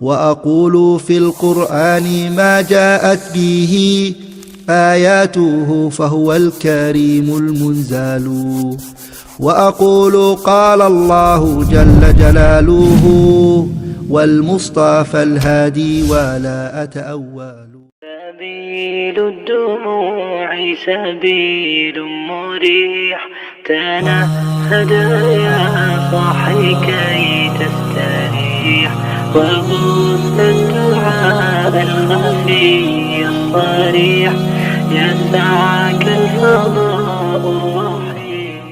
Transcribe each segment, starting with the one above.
وأقول في القرآن ما جاءت به آياته فهو الكريم المنزال وأقول قال الله جل جلاله والمصطفى الهادي ولا أتأول. سبيل الدموع سبيل مريح، تنهد يا صاحي كي تستريح، وغص الدعاء الخفي الصريح يسعك الفضاء الرحيم.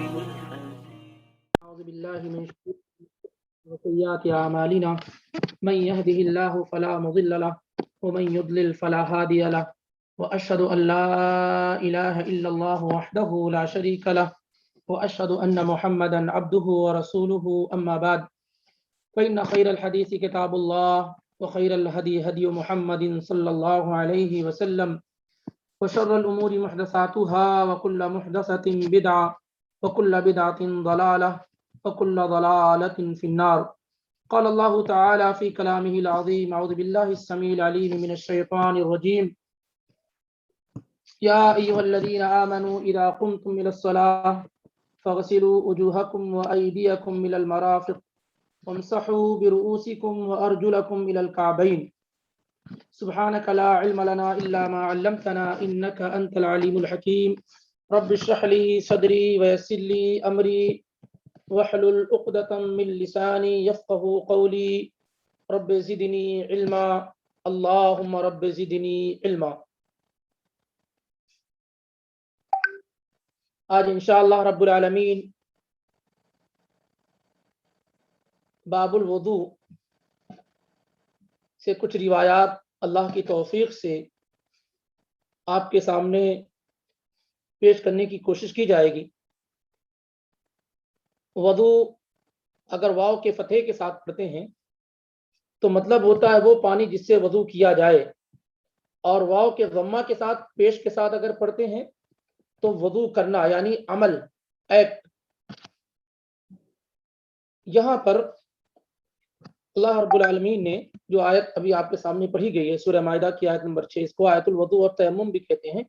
أعوذ بالله من شرور وسيئات أعمالنا، من يهده الله فلا مضل له ومن يضلل فلا هادي له، وأشهد أن لا إله إلا الله وحده لا شريك له، وأشهد أن محمدا عبده ورسوله. أما بعد، فإن خير الحديث كتاب الله، وخير الهدي هدي محمد صلى الله عليه وسلم، وشر الأمور محدثاتها، وكل محدثة بدعة، وكل بدعة ضلالة، وكل ضلالة في النار. قال الله تعالى في كلامه العظيم: أعوذ بالله السميع العليم من الشيطان الرجيم. يا أيها الذين آمنوا إذا قمتم إلى الصلاة فاغسلوا وجوهكم وأيديكم إلى المرافق وامسحوا برؤوسكم وأرجلكم إلى الكعبين. سبحانك لا علم لنا إلا ما علمتنا إنك أنت العليم الحكيم. رب اشرح لي صدري ويسر لي أمري واحلل عقدة من لساني يفقه قولي. رب زدني علما، اللهم رب زدنی علما. آج انشاءاللہ رب العالمین باب الوضو سے کچھ روایات اللہ کی توفیق سے آپ کے سامنے پیش کرنے کی کوشش کی جائے گی۔ وضو اگر واو کے فتحے کے ساتھ پڑھتے ہیں تو مطلب ہوتا ہے وہ پانی جس سے وضو کیا جائے، اور واو کے ضمہ کے ساتھ پیش کے ساتھ اگر پڑھتے ہیں تو وضو کرنا یعنی عمل، ایکٹ۔ یہاں پر اللہ رب العالمین نے جو آیت ابھی آپ کے سامنے پڑھی گئی ہے سورہ مائدہ کی آیت نمبر 6، اس کو آیت الوضو اور تیمم بھی کہتے ہیں،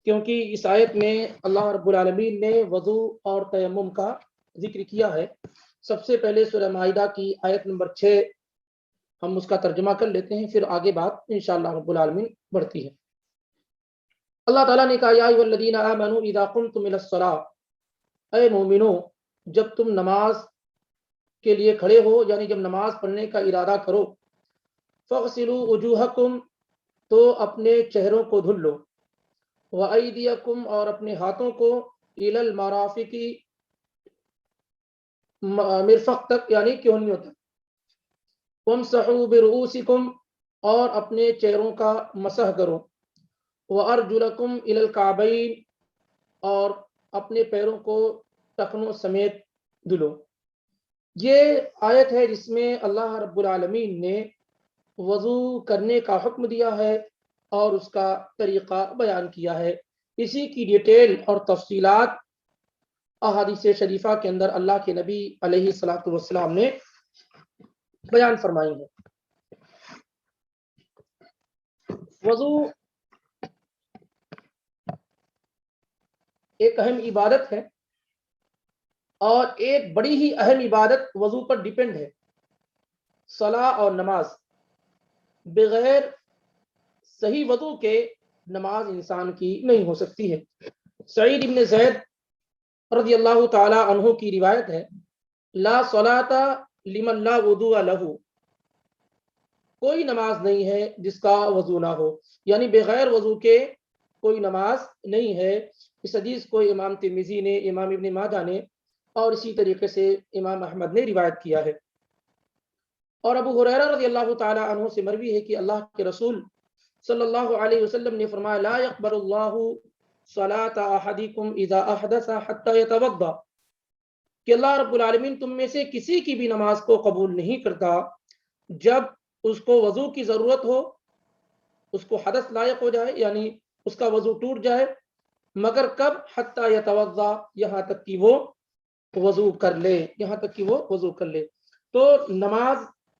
کیونکہ اس آیت میں اللہ رب العالمین نے وضو اور تیمم کا ذکر کیا ہے۔ سب سے پہلے سورہ مائدہ کی آیت نمبر 6 ہم اس کا ترجمہ کر لیتے ہیں، پھر آگے بات انشاءاللہ رب العالمین بڑھتی ہے۔ اللہ تعالیٰ نے کہا: یا ایھا الذین آمنوا اذا قمتم الی الصلاۃ، اے مومنو جب تم نماز کے لیے کھڑے ہو یعنی جب نماز پڑھنے کا ارادہ کرو، فاغسلوا وجوہکم تو اپنے چہروں کو دھل لو، وایدیکم اور اپنے ہاتھوں کو، الی المرافق مرفق تک یعنی کہنیوں تک، وامسحوا برؤوسکم اور اپنے چہروں کا مسح کرو، وارجلکم الی الکعبین اور اپنے پیروں کو ٹخنوں سمیت دھلو۔ یہ آیت ہے جس میں اللہ رب العالمین نے وضو کرنے کا حکم دیا ہے اور اس کا طریقہ بیان کیا ہے۔ اسی کی ڈیٹیل اور تفصیلات احادیث شریفہ کے اندر اللہ کے نبی علیہ الصلوۃ والسلام نے بیان فرمائی ہے۔ وضو ایک اہم عبادت ہے، اور ایک بڑی ہی اہم عبادت وضو پر ڈیپینڈ ہے، صلاۃ اور نماز۔ بغیر صحیح وضو کے نماز انسان کی نہیں ہو سکتی ہے۔ سعید بن زید رضی اللہ تعالی عنہ کی روایت ہے: لا صلاۃ لمن لا وضوء لہ، کوئی نماز نہیں ہے جس کا وضو نہ ہو، یعنی بغیر وضو کے کوئی نماز نہیں ہے۔ اس حدیث کو امام ترمذی نے، امام ابن ماجہ نے اور اسی طریقے سے امام احمد نے روایت کیا ہے۔ اور ابو ہریرہ رضی اللہ تعالی عنہ سے مروی ہے کہ اللہ کے رسول صلی اللہ علیہ وسلم نے فرمایا: لا يقبل اللہ صلاۃ احدکم اذا احدث حتى يتوضا، کہ اللہ رب العالمین تم میں سے کسی کی بھی نماز کو قبول نہیں کرتا جب اس کو وضو کی ضرورت ہو، اس کو حدث لاحق ہو جائے یعنی اس کا وضو ٹوٹ جائے، مگر کب؟ حتی یتوضا، یہاں تک کہ وہ وضو کر لے، یہاں تک کہ وہ وضو کر لے۔ تو نماز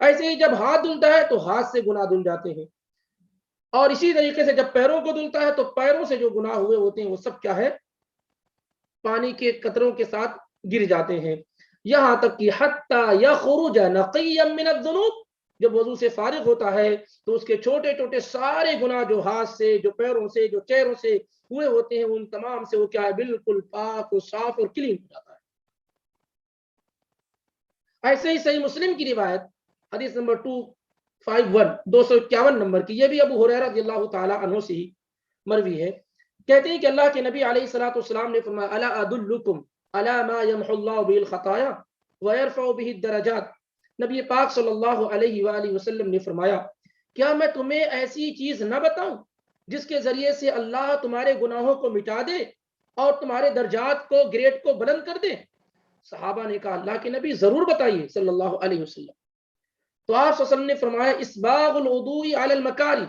ایسے ہی جب ہاتھ دھلتا ہے تو ہاتھ سے گناہ دھل جاتے ہیں، اور اسی طریقے سے جب پیروں کو دھلتا ہے تو پیروں سے جو گناہ ہوئے ہوتے ہیں وہ سب کیا ہے، پانی کے قطروں کے ساتھ گر جاتے ہیں، یہاں تک کہ حتی یخرج نقیا من الذنوب، جب وضو سے فارغ ہوتا ہے تو اس کے چھوٹے چھوٹے سارے گناہ جو ہاتھ سے، جو پیروں سے، جو چہروں سے ہوئے ہوتے ہیں، ان تمام سے وہ کیا ہے، بالکل پاک و صاف اور کلین ہو جاتا ہے۔ ایسے ہی صحیح مسلم کی روایت حدیث نمبر 251 نمبر کی، یہ بھی ابو ہریرہ رضی اللہ تعالی عنہ سے ہی مروی ہے، کہتے ہیں کہ اللہ کے نبی علیہ الصلوۃ والسلام نے فرمایا الا ادلکم علی ما یمحو اللہ به الخطایا ویرفع به الدرجات، نبی پاک صلی اللہ علیہ وآلہ وسلم نے فرمایا کیا میں تمہیں ایسی چیز نہ بتاؤں جس کے ذریعے سے اللہ تمہارے گناہوں کو مٹا دے اور تمہارے درجات کو، گریڈ کو بلند کر دے؟ صحابہ نے کہا اللہ کے نبی ضرور بتائیے صلی اللہ علیہ وسلم۔ تو آپ صلی اللہ علیہ وسلم نے فرمایا اسباغ الوضوء علی المکاری،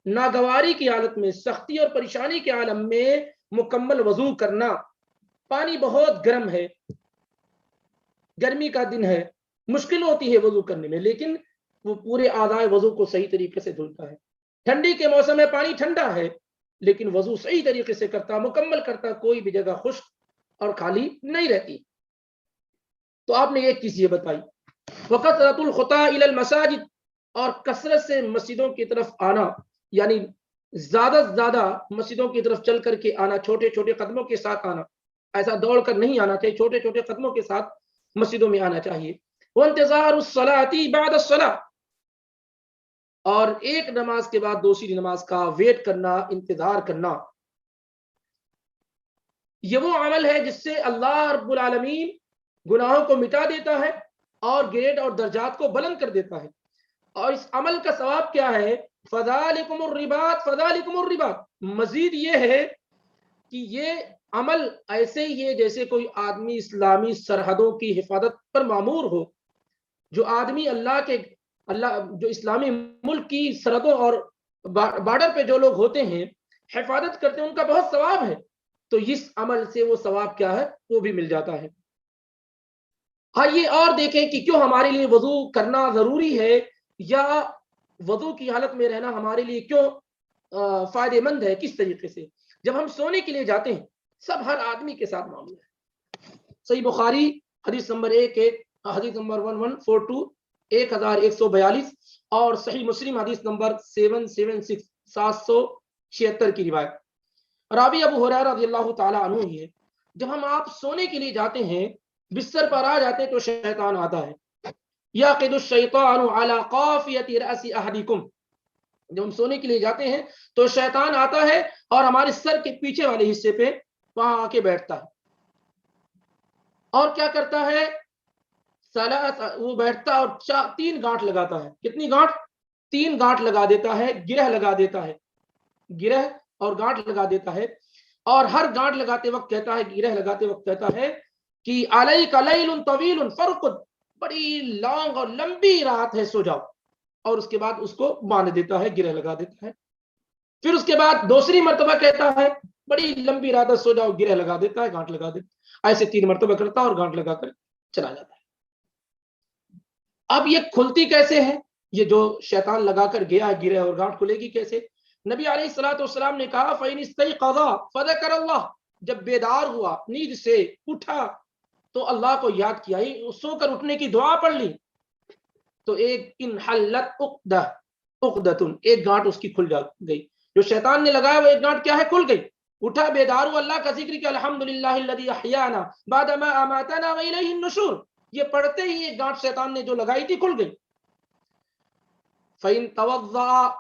ناگواری کی حالت میں، سختی اور پریشانی کے عالم میں مکمل وضو کرنا۔ پانی بہت گرم ہے، گرمی کا دن ہے، مشکل ہوتی ہے وضو کرنے میں، لیکن وہ پورے اعضائے وضو کو صحیح طریقے سے دھلتا ہے۔ ٹھنڈی کے موسم میں پانی ٹھنڈا ہے لیکن وضو صحیح طریقے سے کرتا، مکمل کرتا، کوئی بھی جگہ خشک اور خالی نہیں رہتی۔ تو آپ نے ایک چیز یہ بتائی، وَكَثْرَةُ الْخُطَىٰ إِلَى الْمَسَاجِدِ، اور کثرت سے مسجدوں کی طرف آنا، یعنی زیادہ سے زیادہ مسجدوں کی طرف چل کر کے آنا، چھوٹے چھوٹے قدموں کے ساتھ آنا، ایسا دوڑ کر نہیں آنا چاہیے، چھوٹے چھوٹے قدموں کے ساتھ مسجدوں میں آنا چاہیے۔ وَانْتِظَارُ الصَّلَاةِ بَعْدَ الصَّلَاةِ، اور ایک نماز کے بعد دوسری نماز کا ویٹ کرنا، انتظار کرنا، یہ وہ عمل ہے جس سے اللہ رب العالمین گناہوں کو مٹا دیتا ہے اور گریڈ اور درجات کو بلند کر دیتا ہے۔ اور اس عمل کا ثواب کیا ہے؟ فَذَلِكُمُ الرِّبَاطُ فَذَلِكُمُ الرِّبَاطُ، مزید یہ ہے کہ یہ عمل ایسے ہی ہے جیسے کوئی آدمی اسلامی سرحدوں کی حفاظت پر مامور ہو۔ جو آدمی جو اسلامی ملک کی سرحدوں اور بارڈر پہ جو لوگ ہوتے ہیں، حفاظت کرتے ہیں، ان کا بہت ثواب ہے، تو اس عمل سے وہ ثواب کیا ہے، وہ بھی مل جاتا ہے۔ آئیے اور دیکھیں کہ کیوں ہمارے لیے وضو کرنا ضروری ہے، یا وضو کی حالت میں رہنا ہمارے لیے کیوں فائدہ مند ہے، کس طریقے سے۔ جب ہم سونے کے لیے جاتے ہیں، سب ہر آدمی کے ساتھ معاملہ ہے۔ صحیح بخاری حدیث نمبر 1142 1142 اور صحیح مسلم حدیث نمبر 776 776 کی روایت، راوی ابو ہریرہ رضی اللہ تعالی عنہ ہی ہے۔ جب آپ سونے کے لیے جاتے ہیں، بستر پر آ جاتے ہیں تو شیطان آتا ہے، یعقد الشیطان علی قافیۃ رأس احدکم، جب ہم سونے کے لیے جاتے ہیں تو شیطان آتا ہے اور ہمارے سر کے پیچھے والے حصے پہ وہاں آ کے بیٹھتا ہے، اور کیا کرتا ہے، وہ بیٹھتا اور 3 گانٹھ لگاتا ہے۔ کتنی گانٹھ؟ 3 گانٹھ لگا دیتا ہے، گرہ لگا دیتا ہے، گرہ اور گانٹھ لگا دیتا ہے، اور ہر گانٹھ لگاتے وقت کہتا ہے، گرہ لگاتے وقت کہتا ہے کہ علیک لیل طویل فرقد، بڑی لانگ اور لمبی رات ہے، سو جاؤ، اور اس کے بعد اس کو باندھ دیتا ہے، گرہ لگا دیتا ہے۔ پھر اس کے بعد دوسری مرتبہ کہتا ہے بڑی لمبی رات ہے، سو جاؤ، گرہ لگا دیتا ہے، گانٹھ لگا دیتا ہے، ایسے 3 مرتبہ کرتا ہے اور گانٹھ لگا کر چلا جاتا ہے۔ اب یہ کھلتی کیسے ہے؟ یہ جو شیطان لگا کر گیا ہے گرہ اور گانٹھ، کھلے گی کیسے؟ نبی علیہ الصلوۃ والسلام نے کہا فَإِنِ اسْتَيْقَظَ فَذَكَرَ اللَّهَ، جب بیدار ہوا، نیند سے اٹھا تو اللہ کو یاد کیا، سو کر اٹھنے کی دعا پڑھ لی، تو ایک انحلت عقدۃ، ایک گانٹھ اس کی کھل گئی، جو شیطان نے لگایا وہ ایک گانٹھ کیا ہے، کھل گئی۔ اٹھا، بیدار ہوا، اللہ کا ذکر کیا، الحمدللہ الذی احیانا بعد ما اماتنا والیہ النشور، یہ پڑھتے ہی ایک گانٹھ شیطان نے جو لگائی تھی کھل گئی۔ فَإِن تَوَضَّأَ،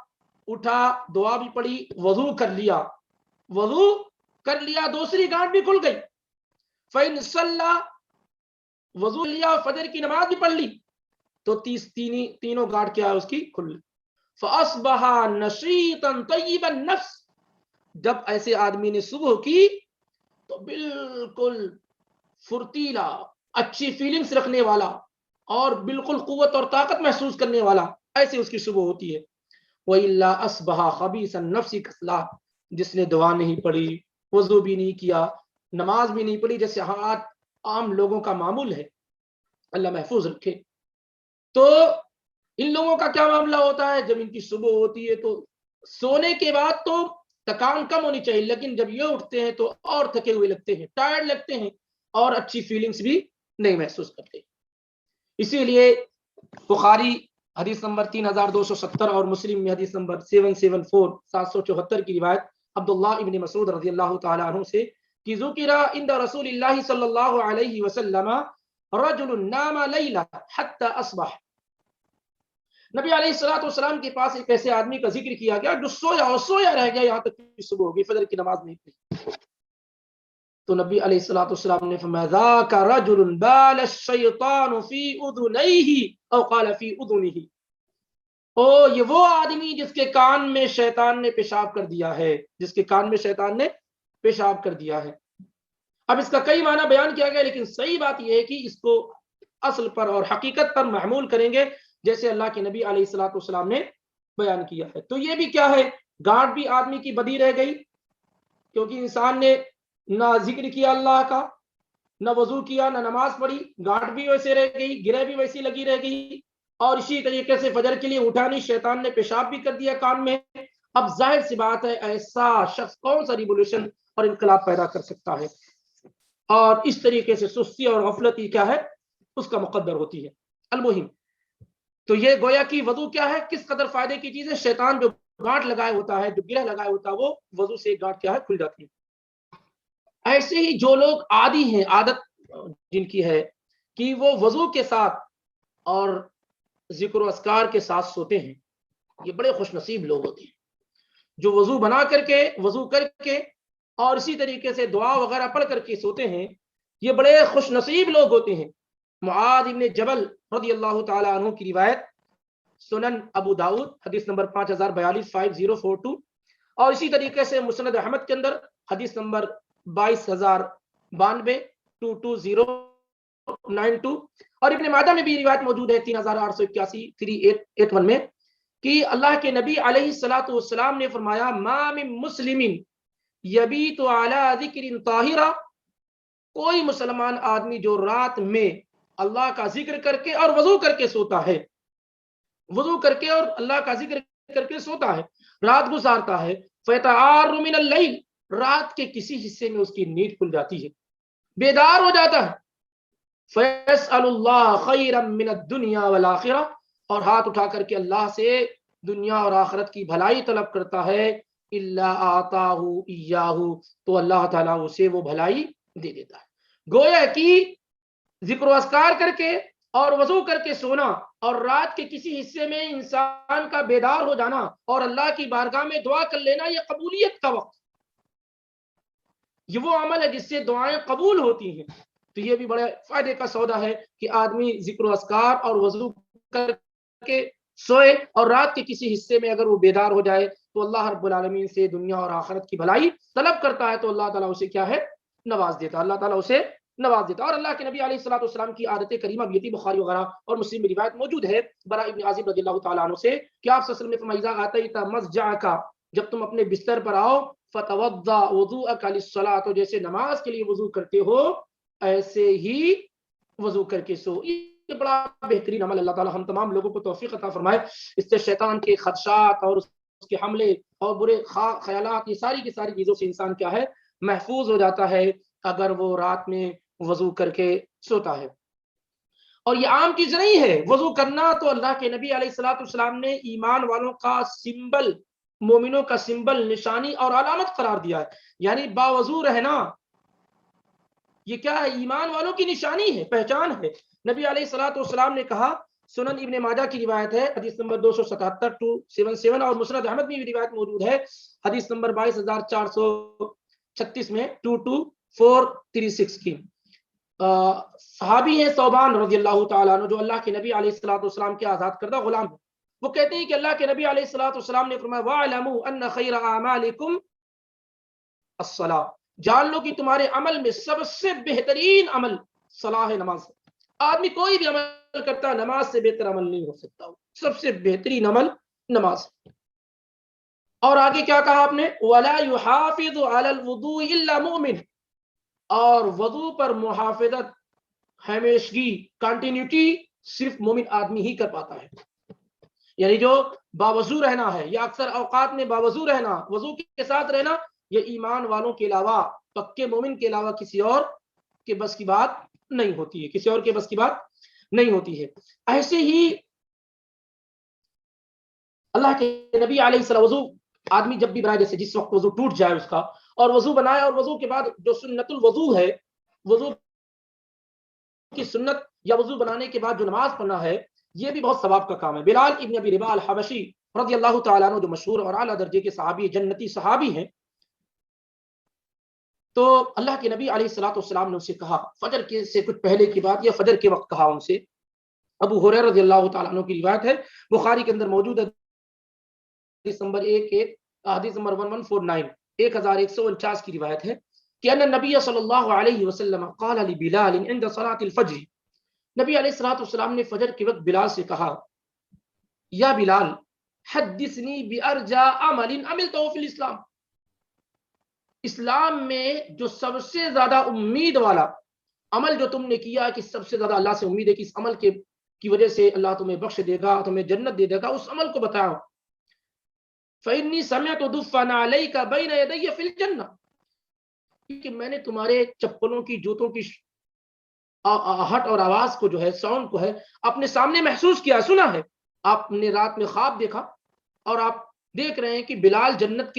اٹھا، دعا بھی پڑھی، وضو کر لیا، دوسری گانٹھ بھی کھل گئی۔ فَإِن صَلَّى، وضو لیا، فجر کی نماز بھی پڑھ لی، تو تینوں گانٹھ کیا ہے اس کی کھل لی۔ فَأَصْبَحَ نَشِيطًا طَيِّبَ النَّفْسِ، جب ایسے آدمی نے صبح کی تو بالکل فرتیلا، اچھی فیلنگز رکھنے والا اور بالکل قوت اور طاقت محسوس کرنے والا، ایسے اس کی صبح ہوتی ہے۔ وَإِلَّا أَصْبَحَ خَبِيثَ النَّفْسِ كَسْلَا، جس نے دعا نہیں پڑھی، وضو بھی نہیں کیا، نماز بھی نہیں پڑھی، جیسے عام لوگوں کا معمول ہے، اللہ محفوظ رکھے۔ تو ان لوگوں کا کیا معاملہ ہوتا ہے؟ جب ان کی صبح ہوتی ہے تو سونے کے بعد تو تھکان کم ہونی چاہیے، لیکن جب یہ اٹھتے ہیں تو اور تھکے ہوئے لگتے ہیں، ٹائرڈ لگتے ہیں، اور اچھی فیلنگز بھی نہیں محسوس کرتے. اسی لیے بخاری حدیث نمبر 3270 اور مسلم میں حدیث نمبر 774 774 کی روایت عبداللہ ابن مسعود رضی اللہ تعالی عنہ سے کہ ذکر عند رسول اللہ صلی اللہ علیہ وسلم رجل نام لیلہ حتی اصبح. نبی علیہ الصلوۃ والسلام کے پاس ایک ایسے آدمی کا ذکر کیا گیا جو سویا اور سویا رہ گیا یہاں تک کہ صبح ہوگی، فجر کی نماز نہیں پڑھی. تو نبی علیہ الصلوۃ والسلام نے فرمایا ذاک رجل بال الشیطان فی اذنیہ او قال فی اذنہ، او یہ وہ آدمی جس کے کان میں شیطان نے پیشاب کر دیا ہے، جس کے کان میں شیطان نے پیشاب کر دیا ہے. اب اس کا کئی معنی بیان کیا گیا، لیکن صحیح بات یہ ہے کہ اس کو اصل پر اور حقیقت پر محمول کریں گے جیسے اللہ کے نبی علیہ الصلوۃ والسلام نے بیان کیا ہے. تو یہ بھی کیا ہے، گارڈ بھی آدمی کی بدی رہ گئی، کیونکہ انسان نے نہ ذکر کیا اللہ کا، نہ وضو کیا، نہ نماز پڑھی، گارڈ بھی ویسے رہ گئی، گرہ بھی ویسی لگی رہ گئی، اور اسی طریقے سے فجر کے لیے اٹھا نہیں، شیطان نے پیشاب بھی کر دیا کان میں. اب ظاہر سی بات ہے ایسا شخص کون سا ریولیوشن اور انقلاب پیدا کر سکتا ہے، اور اس طریقے سے سستی اور غفلتی کیا ہے اس کا مقدر ہوتی ہے. المہم تو یہ گویا کہ وضو کیا ہے، کس قدر فائدے کی چیز ہے. شیطان جو گانٹ لگائے ہوتا ہے، جو گرہ لگائے ہوتا ہے، وہ وضو سے ایک گانٹ کیا ہے کھل جاتی ہے. ایسے ہی جو لوگ عادی ہیں، عادت جن کی ہے کہ وہ وضو کے ساتھ اور ذکر و اذکار کے ساتھ سوتے ہیں، یہ بڑے خوش نصیب لوگ ہوتے ہیں. جو وضو بنا کر کے، وضو کر کے اور اسی طریقے سے دعا وغیرہ پڑھ کر کے سوتے ہیں، یہ بڑے خوش نصیب لوگ ہوتے ہیں. معاذ ابن جبل رضی اللہ تعالی عنہ کی روایت سنن ابو داؤد حدیث نمبر 5042 5042، اور اسی طریقے سے مسند احمد کے اندر حدیث نمبر 22092 22092، اور ابن ماجہ میں بھی روایت موجود ہے 3881 3881 میں کہ اللہ کے نبی علیہ الصلوۃ والسلام نے فرمایا ما من مسلم یبیت علی ذکر طاہرہ، کوئی مسلمان آدمی جو رات میں اللہ کا ذکر کر کے اور وضو کر کے سوتا ہے، وضو کر کے اور اللہ کا ذکر کر کے سوتا ہے، رات گزارتا ہے، فیتعار من اللیل، رات کے کسی حصے میں اس کی نیند کھل جاتی ہے، بیدار ہو جاتا ہے، فیسأل اللہ خیرا من الدنیا والآخرہ، اور ہاتھ اٹھا کر کے اللہ سے دنیا اور آخرت کی بھلائی طلب کرتا ہے، الا آتاہ ایاہ، تو اللہ تعالیٰ اسے وہ بھلائی دے دیتا ہے. گویا کہ ذکر و اذکار کر کے اور وضو کر کے سونا اور رات کے کسی حصے میں انسان کا بیدار ہو جانا اور اللہ کی بارگاہ میں دعا کر لینا، یہ قبولیت کا وقت، یہ وہ عمل ہے جس سے دعائیں قبول ہوتی ہیں. تو یہ بھی بڑے فائدے کا سودا ہے کہ آدمی ذکر و اذکار اور وضو کر کے سوئے اور رات کے کسی حصے میں اگر وہ بیدار ہو جائے تو اللہ رب العالمین سے دنیا اور آخرت کی بھلائی طلب کرتا ہے تو اللہ تعالیٰ اسے کیا ہے نواز دیتا ہے، اللہ تعالیٰ اسے نواز دیتا. اور اللہ کے نبی علیہ الصلوۃ والسلام کی عادت کریمہ بھی تھی، بخاری وغیرہ اور مسلم میں روایت موجود ہے برا ابن عازب رضی اللہ تعالیٰ عنہ سے کہ آپ صلی اللہ علیہ وسلم نے فرمایا اذا آتیت مضجعک، جب تم اپنے بستر پر آؤ، فتوضا وضوءک للصلاۃ، تو جیسے نماز کے لیے وضو کرتے ہو ایسے ہی وضو کر کے سو. یہ بڑا بہترین عمل، اللہ تعالیٰ ہم تمام لوگوں کو توفیق عطا فرمائے. اس سے شیطان کے خدشات اور اس کے حملے اور برے خیالات، یہ ساری کی ساری چیزوں سے انسان کیا ہے محفوظ ہو جاتا ہے اگر وہ رات میں وضو کر کے سوتا ہے. اور یہ عام چیز نہیں ہے وضو کرنا، تو اللہ کے نبی علیہ الصلوۃ والسلام نے ایمان والوں کا سمبل، مومنوں کا سمبل، نشانی اور علامت قرار دیا ہے. یعنی باوضو رہنا یہ کیا ہے، ایمان والوں کی نشانی ہے، پہچان ہے. نبی علیہ الصلوۃ والسلام نے کہا، سنن ابن ماجہ کی روایت ہے حدیث نمبر 277 277، اور مسند احمد میں بھی روایت موجود ہے حدیث نمبر 22436 میں 22436 کی. صحابی ہیں ثوبان رضی اللہ تعالیٰ عنہ جو اللہ کے نبی علیہ الصلوۃ والسلام کے آزاد کردہ غلام ہیں. وہ کہتے ہیں کہ اللہ کے نبی علیہ الصلوۃ والسلام نے فرمایا وَاعْلَمُوا أَنَّ خَيْرَ أَعْمَالِكُمْ الصَّلَاةُ، جان لو کہ تمہارے عمل میں سب سے بہترین عمل صلاح نماز ہے. آدمی کوئی بھی عمل کرتا ہے نماز سے بہتر عمل نہیں ہو سکتا، سب سے بہترین عمل نماز. اور آگے کیا کہا آپ نے، وَلَا يُحَافِظُ عَلَى الْوُضُوءِ إِلَّا مُؤْمِنٌ، اور وضو پر محافظت، ہمیشگی، کنٹینیوٹی صرف مومن آدمی ہی کر پاتا ہے. یعنی جو باوضو رہنا ہے یا اکثر اوقات میں باوضو رہنا، وضو کے ساتھ رہنا، یہ ایمان والوں کے علاوہ، پکے مومن کے علاوہ کسی اور کے بس کی بات نہیں ہوتی ہے، کسی اور کے بس کی بات نہیں ہوتی ہے۔ ایسے ہی اللہ کے نبی علیہ السلام، وضو آدمی جب بھی بنائے، جیسے جس وقت وضو ٹوٹ جائے اس کا اور وضو بنائے، اور وضو کے بعد جو سنت الوضو ہے، وضو کی سنت یا وضو بنانے کے بعد جو نماز پڑھنا ہے، یہ بھی بہت ثواب کا کام ہے۔ بلال ابن ابی رباح الحبشی رضی اللہ تعالیٰ عنہ، جو مشہور اور اعلیٰ درجے کے صحابی، جنتی صحابی ہیں، تو اللہ کے نبی علیہ الصلوۃ والسلام نے ان سے کہا، فجر کے سے کچھ پہلے کی بات یا فجر کے وقت کہا ان سے۔ ابو ہریرہ رضی اللہ تعالیٰ عنہ کی روایت ہے، بخاری کے اندر موجود ہے، حدیث نمبر 1149 1149 کی روایت ہے کہ ان نبی صلی اللہ علیہ وسلم قال لبلال عند صلاة الفجر، نبی علیہ الصلوۃ والسلام نے فجر کے وقت بلال سے کہا، یا بلال حدثنی بارجا عمل عملته فی الاسلام، اسلام میں جو سب سے زیادہ امید والا عمل جو تم نے کیا، کہ سب سے زیادہ اللہ سے امید ہے کہ اس عمل کی وجہ سے اللہ تمہیں بخش دے گا، تمہیں جنت دے دے گا، اس عمل کو بتاؤ۔ فإنی سمعت دفن علیک بین یدی فی الجنہ، کہ میں نے تمہارے چپلوں کی، جوتوں کی آہٹ اور آواز کو جو ہے، ساؤنڈ کو ہے، اپنے سامنے محسوس کیا، سنا ہے۔ آپ نے رات میں خواب دیکھا اور آپ دیکھ رہے ہیں کہ بلال جنت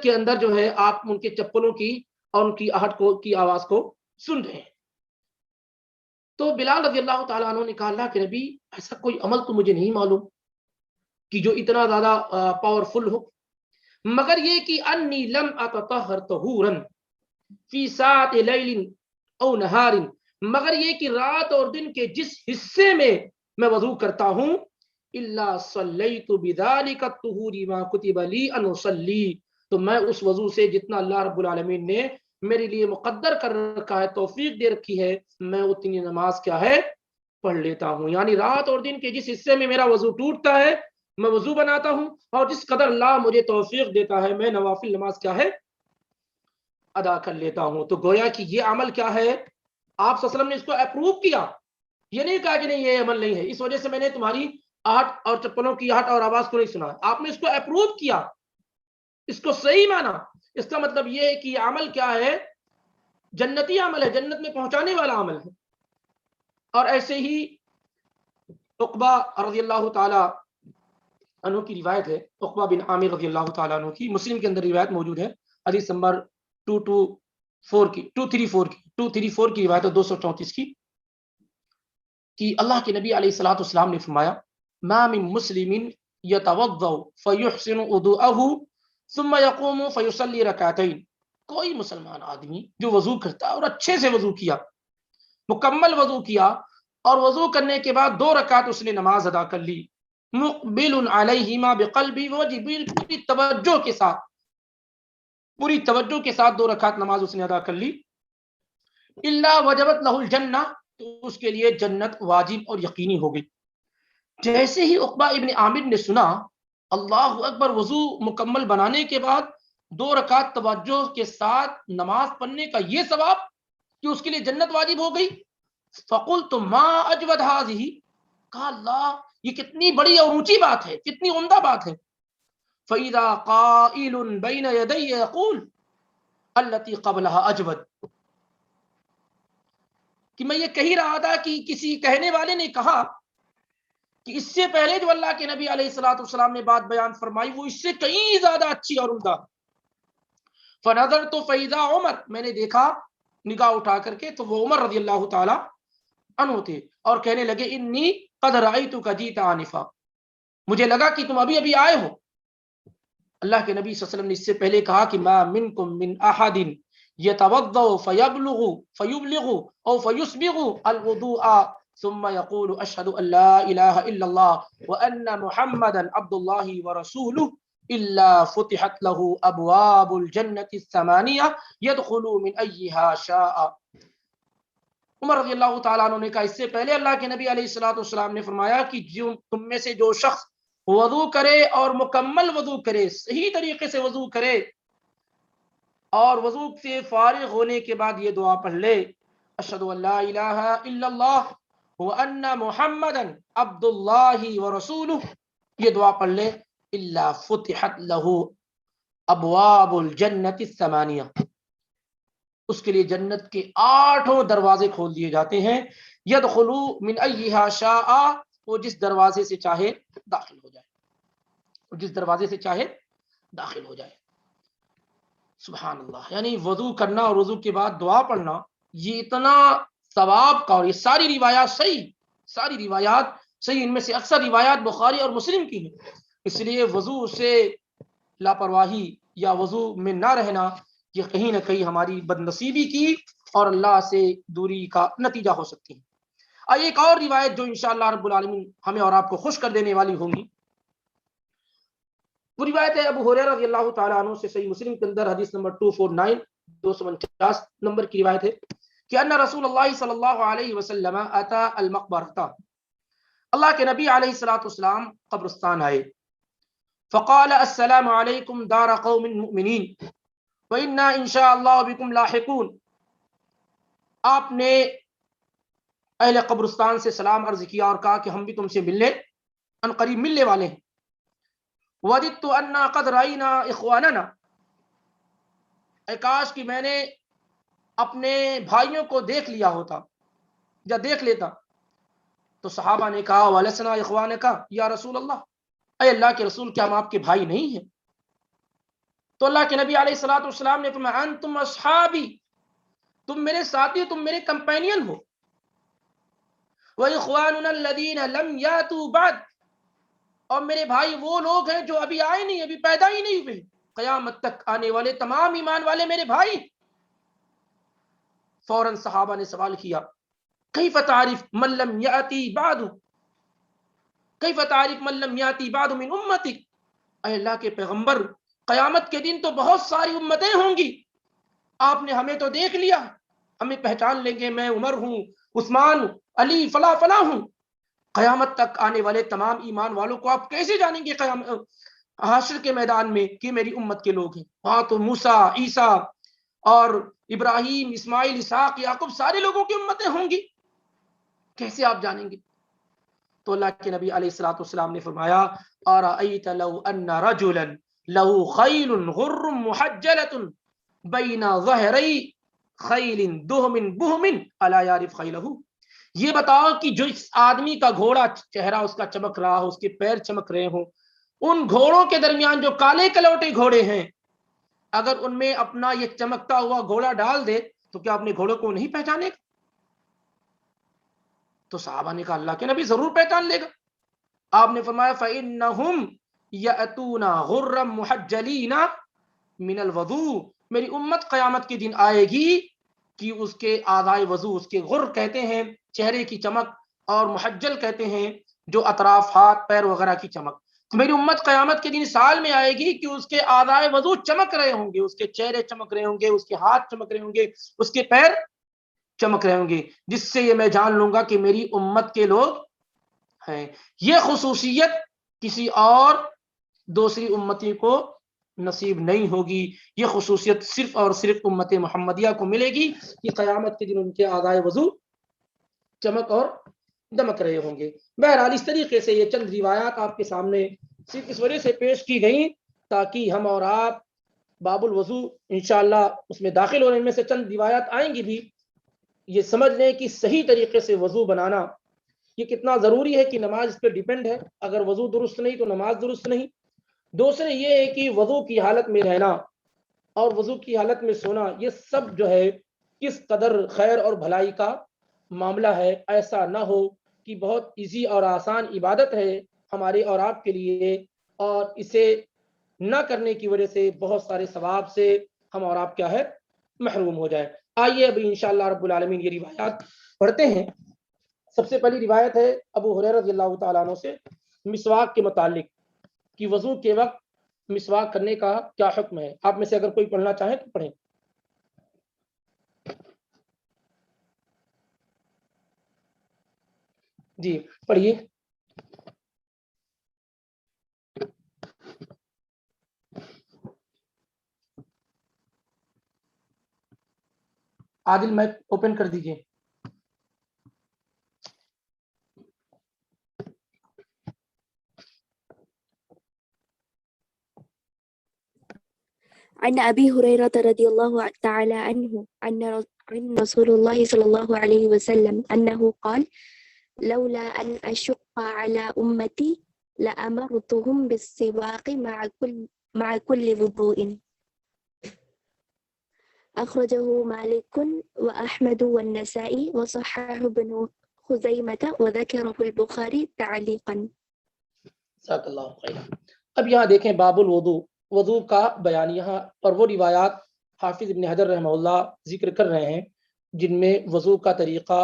کے اندر جو ہے، آپ ان کے چپلوں کی اور ان کی آہٹ کی آواز کو سن رہے ہیں۔ تو بلال رضی اللہ تعالیٰ عنہ نے کہا، اللہ کے نبی ایسا کوئی عمل تو مجھے نہیں معلوم کہ جو اتنا زیادہ پاورفل ہو، مگر یہ کہ انی لم اتطہر طہورا فی ساعت لیل او نہار، مگر یہ کہ رات اور دن کے جس حصے میں وضو کرتا ہوں، الا صلیت بذلک الطہور ما کتب لی ان اصلی، تو میں اس وضو سے جتنا اللہ رب العالمین نے میرے لیے مقدر کر رکھا ہے، توفیق دے رکھی ہے، میں اتنی نماز کیا ہے، پڑھ لیتا ہوں۔ یعنی رات اور دن کے جس حصے میں میرا وضو ٹوٹتا ہے، میں وضو بناتا ہوں، اور جس قدر اللہ مجھے توفیق دیتا ہے، میں نوافل نماز کیا ہے، ادا کر لیتا ہوں۔ تو گویا کہ یہ عمل کیا ہے، آپ صلی اللہ علیہ وسلم نے اس کو اپروو کیا، یہ نہیں کہا کہ نہیں یہ عمل نہیں ہے، اس وجہ سے میں نے تمہاری آہٹ اور چپلوں کی آہٹ اور آواز کو نہیں سنا، آپ نے اس کو اپروو کیا، اس کو صحیح مانا۔ اس کا مطلب یہ ہے کہ یہ عمل کیا ہے، جنتی عمل ہے، جنت میں پہنچانے والا عمل ہے۔ اور ایسے ہی عقبہ رضی اللہ تعالی عنہ کی روایت ہے، عقبہ بن عامر رضی اللہ تعالیٰ عنہ کی، مسلم کے اندر روایت موجود ہے، حدیث نمبر 234 کی روایت ہے، 234 کی، کہ اللہ کے نبی علیہ الصلوۃ والسلام نے فرمایا، ما من مسلم یتوضأ فیحسن وضوءه ثم یقوم فیصلی رکعتین، کوئی مسلمان آدمی جو وضو کرتا اور اچھے سے وضو کیا، مکمل وضو کیا، اور وضو کرنے کے بعد 2 رکعت اس نے نماز ادا کر لی، مقبل علیہما بقلبی وجہ، پوری توجہ کے ساتھ 2 رکعت نماز اس نے ادا کر لی، الا وجبت لہ الجنہ، تو اس کے لیے جنت واجب اور یقینی ہو گئی۔ جیسے ہی عقبہ ابن عامر نے سنا، اللہ اکبر، وضو مکمل بنانے کے بعد 2 رکعت توجہ کے ساتھ نماز پڑھنے کا یہ ثواب کہ اس کے لیے جنت واجب ہو گئی، فقلت ما اجود هذه، کہا اللہ یہ کتنی بڑی اور اونچی بات ہے، کتنی عمدہ بات ہے۔ فاذا قائل بین یدی یقول التي قبلها اجود، کہ میں یہ کہی رہا تھا کہ کسی کہنے والے نے کہا کہ اس سے پہلے جو اللہ کے نبی علیہ الصلوۃ والسلام نے بات بیان فرمائی وہ اس سے کہیں زیادہ اچھی اور عمدہ۔ فنظرت فاذا عمر، میں نے دیکھا نگاہ اٹھا کر کے تو وہ عمر رضی اللہ تعالی عنہ تھے، اور کہنے لگے انی قد رأیتک جیت آنفا، مجھے لگا کہ تم ابھی آئے ہو۔ اللہ کے نبی صلی اللہ علیہ وسلم نے اس سے پہلے کہا کہ ما منکم من احد یتوضأ فیبلغ او فیسبغ الوضوء ثم يقول اشهد ان لا اله الا الله وان محمدا عبد الله ورسوله الا فتحت له ابواب الجنه الثمانيه يدخل من ايها شاء۔ عمر رضی اللہ تعالیٰ عنہ نے کہا، اس سے پہلے اللہ کے نبی علیہ الصلوۃ والسلام نے فرمایا کہ جو تم میں سے جو شخص وضو کرے اور مکمل وضو کرے، صحیح طریقے سے وضو کرے، اور وضو سے فارغ ہونے کے بعد یہ دعا پڑھ لے، اشہد ان لا الہ الا اللہ وان محمدا عبد اللہ ورسولہ، یہ دعا پڑھ لے، الا فتحت لہ ابواب الجنت الثمانیہ، اس کے لیے جنت کے 8 دروازے کھول دیے جاتے ہیں، یدخل من ایہا شاء، وہ جس دروازے سے چاہے داخل ہو جائے، وہ جس دروازے سے چاہے داخل ہو جائے۔ سبحان اللہ، یعنی وضو کرنا اور وضو کے بعد دعا پڑھنا یہ اتنا ثواب کا، اور یہ ساری روایات صحیح، ساری روایات صحیح، ان میں سے اکثر روایات بخاری اور مسلم کی ہیں، اس لیے وضو سے لاپرواہی یا وضو میں نہ رہنا یہ کہیں نہ کہیں ہماری بد نصیبی کی اور اللہ سے دوری کا نتیجہ ہو سکتی ہے۔ آئیے ایک اور روایت جو انشاءاللہ رب العالمین ہمیں اور آپ کو خوش کر دینے والی ہوگی، وہ روایت ہے ابو ہریرہ رضی اللہ تعالیٰ عنہ سے، صحیح مسلم کے اندر حدیث نمبر 249 249 نمبر کی روایت ہے کہ ان رسول اللہ صلی اللہ علیہ وسلم اتا المقبرہ، اللہ کے نبی علیہ الصلوۃ والسلام قبرستان آئے، فقال السلام علیکم دار قوم مؤمنین وإنا ان شاء اللہ بکم لاحقون، آپ نے اہل قبرستان سے سلام عرض کیا اور کہا کہ ہم بھی تم سے ملنے ان قریب ملنے والے ہیں، وددت انا قد رأینا اخواننا، اے کاش کہ میں نے اپنے بھائیوں کو دیکھ لیا ہوتا یا دیکھ لیتا، تو صحابہ نے کہا ولسنا اخوانک یا رسول اللہ، اے اللہ کے رسول کیا ہم آپ کے بھائی نہیں ہیں؟ تو اللہ کے نبی علیہ الصلوۃ والسلام نے فرمایا انتم اصحابی، تم میرے ساتھی، تم میرے کمپینین ہو، واخواننا الذین لم یاتوا بعد، اور میرے بھائی وہ لوگ ہیں جو ابھی آئے نہیں، ابھی پیدا ہی نہیں ہوئے، قیامت تک آنے والے تمام ایمان والے میرے بھائی۔ فوراً صحابہ نے سوال کیا کیف تعرف من لم یاتی بعد، کیف تعرف من لم یاتی بعد من امتک، اے اللہ کے پیغمبر قیامت کے دن تو بہت ساری امتیں ہوں گی، آپ نے ہمیں تو دیکھ لیا، ہمیں پہچان لیں گے، میں عمر ہوں، عثمان، علی، فلاں فلاں ہوں، قیامت تک آنے والے تمام ایمان والوں کو آپ کیسے جانیں گے حشر کے میدان میں کہ میری امت کے لوگ ہیں؟ وہاں تو موسیٰ، عیسیٰ اور ابراہیم، اسماعیل، اسحاق، یعقوب سارے لوگوں کی امتیں ہوں گی، کیسے آپ جانیں گے؟ تو اللہ کے نبی علیہ الصلوۃ والسلام نے فرمایا ارأیت لو ان رجلا له خیل غر محجلۃ بین ظہری خیل دہم بہم الا یعرف خیلہ، یہ بتاؤ کہ جو اس آدمی کا گھوڑا چہرہ اس کا چمک رہا ہو، اس کے پیر چمک رہے ہوں، ان گھوڑوں کے درمیان جو کالے کلوٹے گھوڑے ہیں، اگر ان میں اپنا یہ چمکتا ہوا گھوڑا ڈال دے تو کیا اپنے گھوڑوں کو نہیں پہچانے گا؟ تو صحابہ نے کہا اللہ کے نبی ضرور پہچان لے گا۔ آپ نے فرمایا فَإِنَّهُمْ يَأْتُونَ غُرًّا مُحَجَّلِينَ مِنَ الْوُضُوءِ، میری امت قیامت کے دن آئے گی کہ اس کے اعضائے وضو، اس کے غر کہتے ہیں چہرے کی چمک، اور محجل کہتے ہیں جو اطراف ہاتھ پیر وغیرہ کی چمک، تو میری امت قیامت کے دن سال میں آئے گی کہ اس کے اعضائے وضو چمک رہے ہوں گے، اس کے چہرے چمک رہے ہوں گے، اس کے ہاتھ چمک رہے ہوں گے، اس کے پیر چمک رہے ہوں گے، جس سے یہ میں جان لوں گا کہ میری امت کے لوگ ہیں۔ یہ خصوصیت کسی اور دوسری امتی کو نصیب نہیں ہوگی، یہ خصوصیت صرف اور صرف امت محمدیہ کو ملے گی کہ قیامت کے دن ان کے اعضائے وضو چمک اور دمک رہے ہوں گے۔ بہرحال اس طریقے سے یہ چند روایات آپ کے سامنے صرف اس وجہ سے پیش کی گئیں تاکہ ہم اور آپ باب الوضو انشاءاللہ اس میں داخل ہونے میں سے چند روایات آئیں گی بھی یہ سمجھ لیں کہ صحیح طریقے سے وضو بنانا یہ کتنا ضروری ہے کہ نماز اس پہ ڈیپینڈ ہے، اگر وضو درست نہیں تو نماز درست نہیں۔ دوسرے یہ ہے کہ وضو کی حالت میں رہنا اور وضو کی حالت میں سونا یہ سب جو ہے کس قدر خیر اور بھلائی کا معاملہ ہے، ایسا نہ ہو کہ بہت ایزی اور آسان عبادت ہے ہمارے اور آپ کے لیے، اور اسے نہ کرنے کی وجہ سے بہت سارے ثواب سے ہم اور آپ کیا ہے محروم ہو جائے۔ آئیے ابھی انشاءاللہ رب العالمین یہ روایات پڑھتے ہیں۔ سب سے پہلی روایت ہے ابو ہریرہ رضی اللہ تعالیٰ عنہ سے مسواک کے متعلق کہ وضو کے وقت مسواک کرنے کا کیا حکم ہے۔ آپ میں سے اگر کوئی پڑھنا چاہے تو پڑھیں۔ جی پڑھیے۔ عادل مائک اوپن کر دیجئے۔ عن أبي هريرة رضي الله تعالى عنه عن رسول الله صلى الله عليه وسلم أنه قال لولا أن أشق على أمتي لأمرتهم بالسواك مع كل وضوء. أخرجه مالك وأحمد والنسائي وصححه ابن خزيمة وذكره البخاري تعليقا. جزاک اللہ خیر. اب یہاں دیکھیں باب الوضو، وضو کا بیان یہاں پر وہ روایات حافظ ابن حجر رحمہ اللہ ذکر کر رہے ہیں جن میں وضو کا طریقہ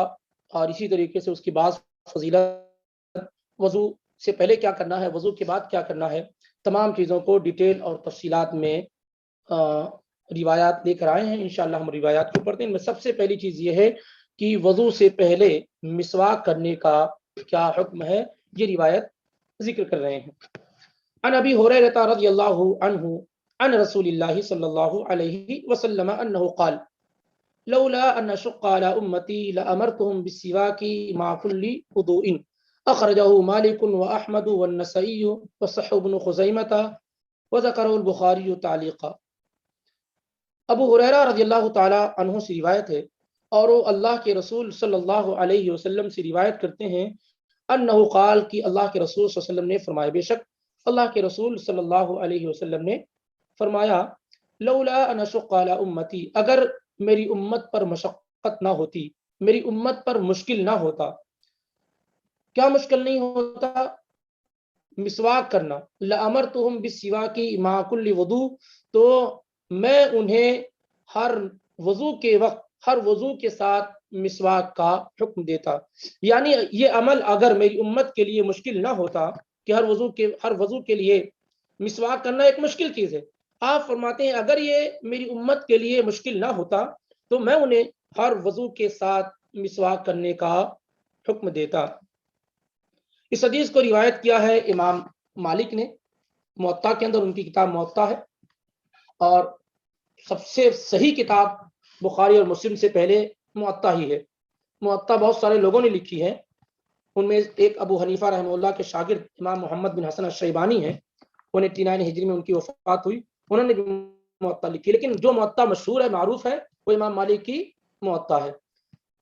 اور اسی طریقے سے اس کی بعض فضیلت، وضو سے پہلے کیا کرنا ہے، وضو کے بعد کیا کرنا ہے، تمام چیزوں کو ڈیٹیل اور تفصیلات میں روایات لے کر آئے ہیں. انشاءاللہ ہم روایات کو پڑھتے ہیں. ان میں سب سے پہلی چیز یہ ہے کہ وضو سے پہلے مسواک کرنے کا کیا حکم ہے، یہ روایت ذکر کر رہے ہیں. عن ابی ہریرہ رضی اللہ عنہ عن رسول اللہ صلی اللہ علیہ وسلم انہ قال لولا ان اشق على امتی لامرتهم بالسواک مع كل وضوء. اخرجہ مالک واحمد والنسائی وصححہ ابن خزیمہ وذکرہ البخاری تعلیقا. ابو ہریرہ رضی اللہ تعالی عنہ سے روایت ہے اور وہ اللہ کے رسول صلی اللہ علیہ وسلم سے روایت کرتے ہیں انہ قال کہ اللہ کے رسول صلی اللہ علیہ وسلم نے فرمایا، بے شک اللہ کے رسول صلی اللہ علیہ وسلم نے فرمایا لولا ان اشق علی امتی، اگر میری امت پر مشقت نہ ہوتی، میری امت پر مشکل نہ ہوتا. کیا مشکل نہیں ہوتا؟ مسواک کرنا. لامرتهم بالسواک مع كل وضوء، تو میں انہیں ہر وضو کے وقت، ہر وضو کے ساتھ مسواک کا حکم دیتا. یعنی یہ عمل اگر میری امت کے لیے مشکل نہ ہوتا کہ ہر وضو کے لیے مسواک کرنا ایک مشکل چیز ہے، آپ فرماتے ہیں اگر یہ میری امت کے لیے مشکل نہ ہوتا تو میں انہیں ہر وضو کے ساتھ مسواک کرنے کا حکم دیتا. اس حدیث کو روایت کیا ہے امام مالک نے موطا کے اندر، ان کی کتاب موطا ہے، اور سب سے صحیح کتاب بخاری اور مسلم سے پہلے موطا ہی ہے. موطا بہت سارے لوگوں نے لکھی ہے، ان میں ایک ابو حنیفہ رحمہ اللہ کے شاگرد امام محمد بن حسن الشیبانی ہیں، 189 ہجری میں ان کی وفات ہوئی، انہوں نے بھی موطا لکھی، لیکن جو موطا مشہور ہے، معروف ہے، وہ امام مالک کی موطا ہے.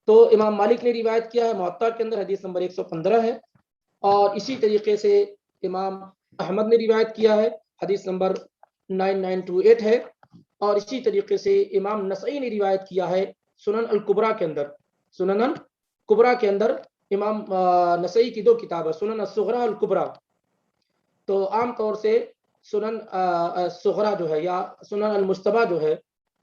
تو امام مالک نے روایت کیا ہے موطا کے اندر، حدیث نمبر 115 ہے، اور اسی طریقے سے امام احمد نے روایت کیا ہے، حدیث نمبر 9928 ہے، اور اسی طریقے سے امام نسائی نے روایت کیا ہے سنن الکبریٰ کے اندر. سنن الکبریٰ کے اندر امام نسائی کی دو کتاب ہے، سنن الصغریٰ الکبریٰ. تو عام طور سے سنن الصغریٰ جو ہے یا سنن المجتبیٰ جو ہے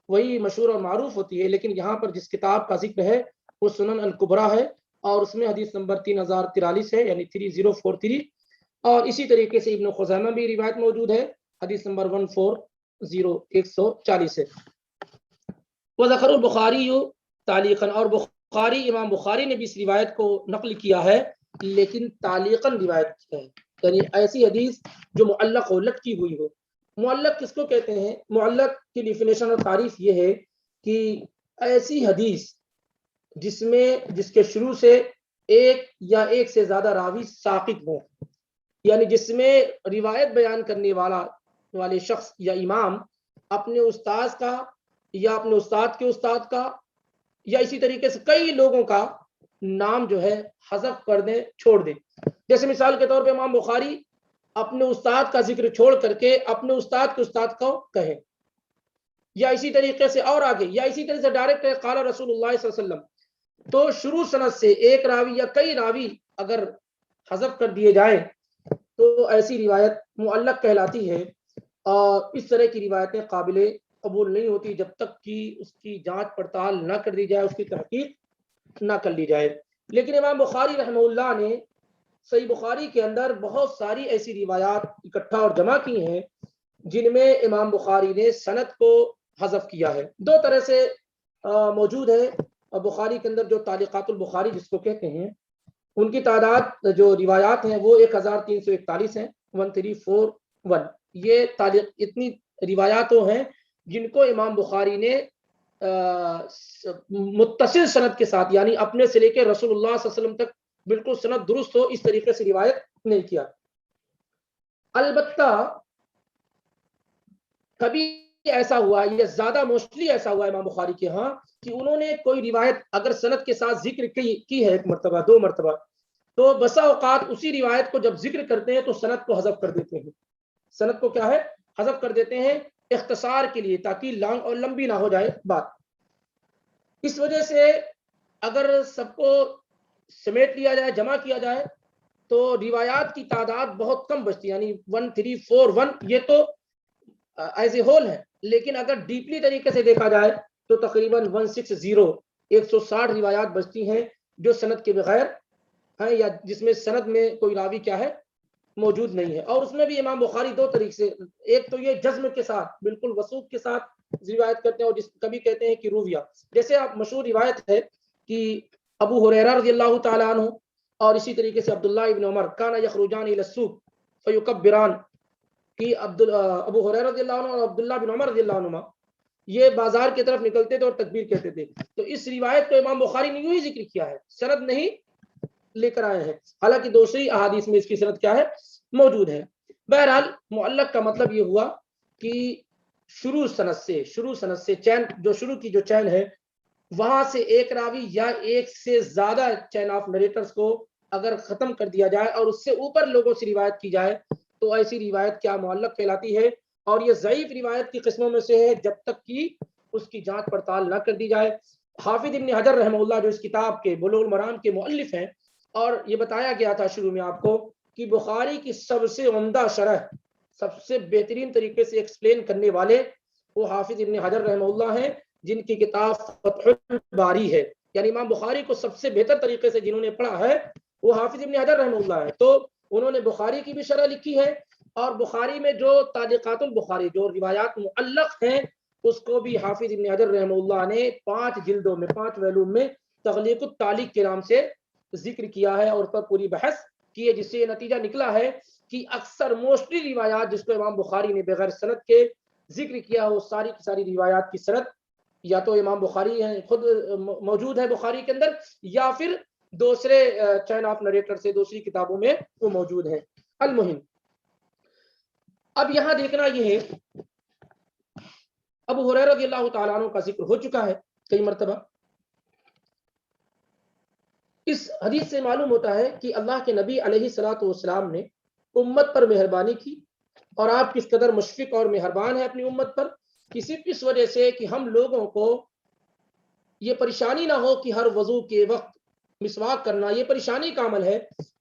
وہی مشہور اور معروف ہوتی ہے، لیکن یہاں پر جس کتاب کا ذکر ہے وہ سنن الکبریٰ ہے، اور اس میں حدیث نمبر 3043 ہے، یعنی 3043. اور اسی طریقے سے ابن خزیمہ بھی روایت موجود ہے، حدیث نمبر 140 ہے. وذکر البخاری تعلیقاً، اور بخاری، امام بخاری نے بھی اس روایت کو نقل کیا ہے لیکن تعلیقاً روایت کیا ہے، یعنی ایسی حدیث جو معلق ہو، لٹکی ہوئی ہو. معلق کس کو کہتے ہیں؟ معلق کی ڈیفینیشن اور تعریف یہ ہے کہ ایسی حدیث جس کے شروع سے ایک یا ایک سے زیادہ راوی ساقط ہوں، یعنی جس میں روایت بیان کرنے والے شخص یا امام اپنے استاد کا یا اپنے استاد کے استاد کا یا اسی طریقے سے کئی لوگوں کا نام جو ہے حذف کر دیں، چھوڑ دیں. جیسے مثال کے طور پہ امام بخاری اپنے استاد کا ذکر چھوڑ کر کے اپنے استاد کے استاد کو کہیں، یا اسی طریقے سے اور آگے، یا اسی طریقے سے ڈائریکٹ قال رسول اللہ صلی اللہ علیہ وسلم. تو شروع سند سے ایک راوی یا کئی راوی اگر حذف کر دیے جائیں تو ایسی روایت معلق کہلاتی ہے، اور اس طرح کی روایتیں قابل قبول نہیں ہوتی جب تک کہ اس کی جانچ پڑتال نہ کر دی جائے، اس کی تحقیق نہ کر لی جائے. لیکن امام بخاری رحمہ اللہ نے صحیح بخاری کے اندر بہت ساری ایسی روایات اکٹھا اور جمع کی ہیں جن میں امام بخاری نے سند کو حذف کیا ہے. دو طرح سے موجود ہے بخاری کے اندر، جو تعلیقات البخاری جس کو کہتے ہیں، ان کی تعداد جو روایات ہیں وہ 1341 ہیں، 1341. یہ اتنی روایاتوں ہیں جن کو امام بخاری نے متصل سند کے ساتھ، یعنی اپنے سے لے کے رسول اللہ صلی اللہ علیہ وسلم تک بالکل سند درست ہو اس طریقے سے روایت نہیں کیا. البتہ کبھی ایسا ہوا ہے، یہ زیادہ موسٹلی ایسا ہوا ہے امام بخاری کے ہاں کہ انہوں نے کوئی روایت اگر سند کے ساتھ ذکر کی ہے ایک مرتبہ 2 مرتبہ، تو بسا اوقات اسی روایت کو جب ذکر کرتے ہیں تو سند کو حذف کر دیتے ہیں، سند کو کیا ہے حذف کر دیتے ہیں اختصار کے لیے، تاکہ لانگ اور لمبی نہ ہو جائے بات۔ اس وجہ سے اگر سب کو سمیٹ لیا جائے، جمع کیا جائے، تو روایات کی تعداد بہت کم بچتی ہے، یعنی 1341 یہ تو ایز اے ہول ہے، لیکن اگر ڈیپلی طریقے سے دیکھا جائے تو تقریباً 160 روایات بچتی ہیں جو سند کے بغیر ہیں، یا جس میں سند میں کوئی راوی کیا ہے موجود نہیں ہے۔ اور اس میں بھی امام بخاری 2 طریقے سے، ایک تو یہ جزم کے ساتھ بالکل وثوق کے ساتھ روایت کرتے ہیں، اور جس کبھی کہتے ہیں کہ رویہ، جیسے آپ مشہور روایت ہے کہ ابو ہریرہ رضی اللہ تعالی عنہ اور اسی طریقے سے عبداللہ ابن عمر کانا یخرجان الی السوق فیکبران، کہ ابو ہریرہ رضی اللہ عنہ اور عبداللہ بن عمر رضی اللہ عنہ یہ بازار کی طرف نکلتے تھے اور تکبیر کہتے تھے۔ تو اس روایت کو امام بخاری نے یوں ہی ذکر کیا ہے، سند نہیں لے کر آئے ہیں، حالانکہ دوسری احادیث میں اس کی سند کیا ہے موجود ہے۔ بہرحال معلق کا مطلب یہ ہوا کہ شروع سند سے چین، جو شروع کی جو چین ہے وہاں سے ایک راوی یا ایک سے زیادہ چین آف نریٹرز کو اگر ختم کر دیا جائے اور اس سے اوپر لوگوں سے روایت کی جائے تو ایسی روایت کیا معلق کہلاتی ہے، اور یہ ضعیف روایت کی قسموں میں سے ہے جب تک کہ اس کی جانچ پڑتال نہ کر دی جائے۔ حافظ ابن حجر رحمہ اللہ جو اس کتاب کے بلوغ المرام کے مؤلف ہیں، اور یہ بتایا گیا تھا شروع میں آپ کو کہ بخاری کی سب سے عمدہ شرح، سب سے بہترین طریقے سے ایکسپلین کرنے والے وہ حافظ ابن حجر رحمہ اللہ ہیں، جن کی کتاب فتح الباری ہے، یعنی امام بخاری کو سب سے بہتر طریقے سے جنہوں نے پڑھا ہے وہ حافظ ابن حجر رحمہ اللہ ہے۔ تو انہوں نے بخاری کی بھی شرح لکھی ہے، اور بخاری میں جو تعلیقات البخاری جو روایات معلق ہیں اس کو بھی حافظ ابن حجر رحمہ اللہ نے 5 جلدوں میں 5 والیوم میں تغلیق التعلیق کے نام سے ذکر کیا ہے اور اس پر پوری بحث کی ہے، جس سے یہ نتیجہ نکلا ہے کہ اکثر موسٹلی روایات جس کو امام بخاری نے بغیر سند کے ذکر کیا وہ ساری کی ساری روایات کی سند یا تو امام بخاری ہیں خود موجود ہے بخاری کے اندر، یا پھر دوسرے چین آف نریٹر سے دوسری کتابوں میں وہ موجود ہیں۔ المہم اب یہاں دیکھنا یہ ہے، ابو ہریرہ رضی اللہ تعالیٰ عنہ کا ذکر ہو چکا ہے کئی مرتبہ۔ اس حدیث سے معلوم ہوتا ہے کہ اللہ کے نبی علیہ الصلوۃ والسلام نے امت پر مہربانی کی، اور آپ کس قدر مشفق اور مہربان ہیں اپنی امت پر، صرف اس وجہ سے کہ ہم لوگوں کو یہ پریشانی نہ ہو کہ ہر وضو کے وقت مسواک کرنا یہ پریشانی کا عمل ہے،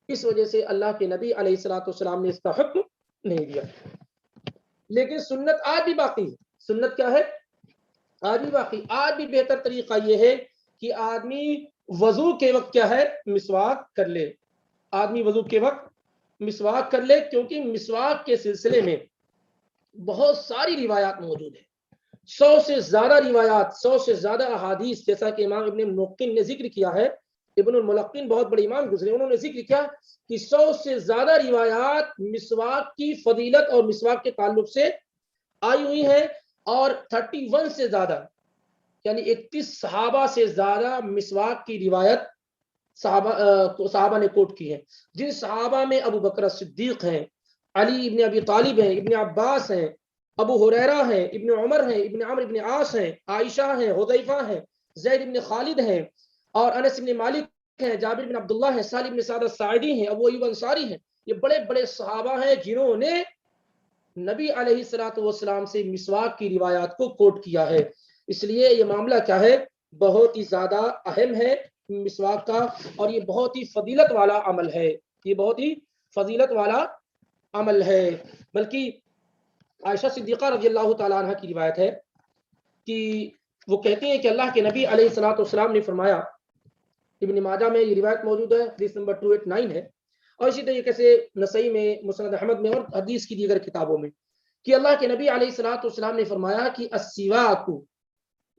اس وجہ سے اللہ کے نبی علیہ الصلوۃ والسلام نے اس کا حکم نہیں دیا۔ لیکن سنت آج بھی باقی ہے، سنت کیا ہے آج بھی باقی، آج بھی بہتر طریقہ یہ ہے کہ آدمی وضو کے وقت کیا ہے مسواک کر لے، آدمی وضو کے وقت مسواک کر لے، کیونکہ مسواک کے سلسلے میں بہت ساری روایات موجود ہیں، 100 سے زیادہ روایات، 100 سے زیادہ احادیث، جیسا کہ امام ابن الملقن نے ذکر کیا ہے، ابن الملقن بہت بڑے امام گزرے، انہوں نے ذکر کیا کہ 100 سے زیادہ روایات مسواک کی فضیلت اور مسواک کے تعلق سے آئی ہوئی ہیں، اور 31 سے زیادہ یعنی 31 صحابہ سے زیادہ مسواک کی روایت صحابہ نے کوٹ کی ہے، جن صحابہ میں ابو بکر صدیق ہیں، علی ابن ابی طالب ہیں، ابن عباس ہیں، ابو ہریرہ ہیں، ابن عمر ہیں، ابن عمرو ابن عاص ہیں، عائشہ ہیں، حذیفہ ہیں، زید ابن خالد ہیں، اور انس ابن مالک ہیں، جابر بن عبداللہ ہیں، سالم بن سعد الساعدی ہیں، ابو ایوب انصاری ہیں۔ یہ بڑے بڑے صحابہ ہیں جنہوں نے نبی علیہ الصلوۃ والسلام سے مسواک کی روایات کو کوٹ کیا ہے، اس لیے یہ معاملہ کیا ہے بہت ہی زیادہ اہم ہے مسواک کا، اور یہ بہت ہی فضیلت والا عمل ہے، یہ بہت ہی فضیلت والا عمل ہے۔ بلکہ عائشہ صدیقہ رضی اللہ تعالیٰ عنہ کی روایت ہے کہ وہ کہتی ہیں کہ اللہ کے نبی علیہ الصلوۃ والسلام نے فرمایا، ابن ماجہ میں یہ روایت موجود ہے، حدیث نمبر 289 ہے، اور اسی طریقے سے نسائی میں، مسند احمد میں، اور حدیث کی دیگر کتابوں میں، کہ اللہ کے نبی علیہ الصلوۃ والسلام نے فرمایا کہ السواک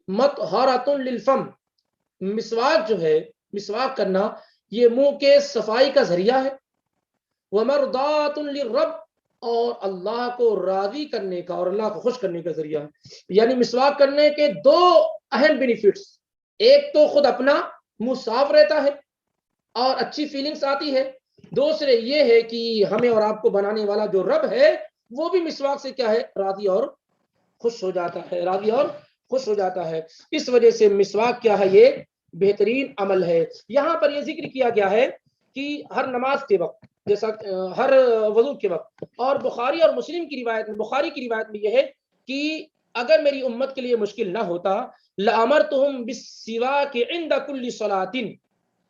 مطہرۃ للفم، مسواک جو ہے، مسواک کرنا یہ منہ کے صفائی کا ذریعہ ہے، ومرضات للرب، اور اللہ کو راضی کرنے کا اور اللہ کو خوش کرنے کا ذریعہ ہے۔ یعنی مسواک کرنے کے 2 اہم بینیفٹس، ایک تو خود اپنا منہ صاف رہتا ہے اور اچھی فیلنگز آتی ہے، دوسرے یہ ہے کہ ہمیں اور آپ کو بنانے والا جو رب ہے وہ بھی مسواک سے کیا ہے راضی اور خوش ہو جاتا ہے، راضی اور خوش ہو جاتا ہے۔ اس وجہ سے مسواک کیا ہے، یہ بہترین عمل ہے۔ یہاں پر یہ ذکر کیا گیا ہے کہ ہر نماز کے وقت، جیسا ہر وضو کے وقت، اور بخاری اور مسلم کی روایت میں، بخاری کی روایت میں یہ ہے کہ اگر میری امت کے لیے مشکل نہ ہوتا لَأَمَرْتُهُمْ بِالسِّوَاكِ عِنْدَ كُلِّ صَلَاةٍ،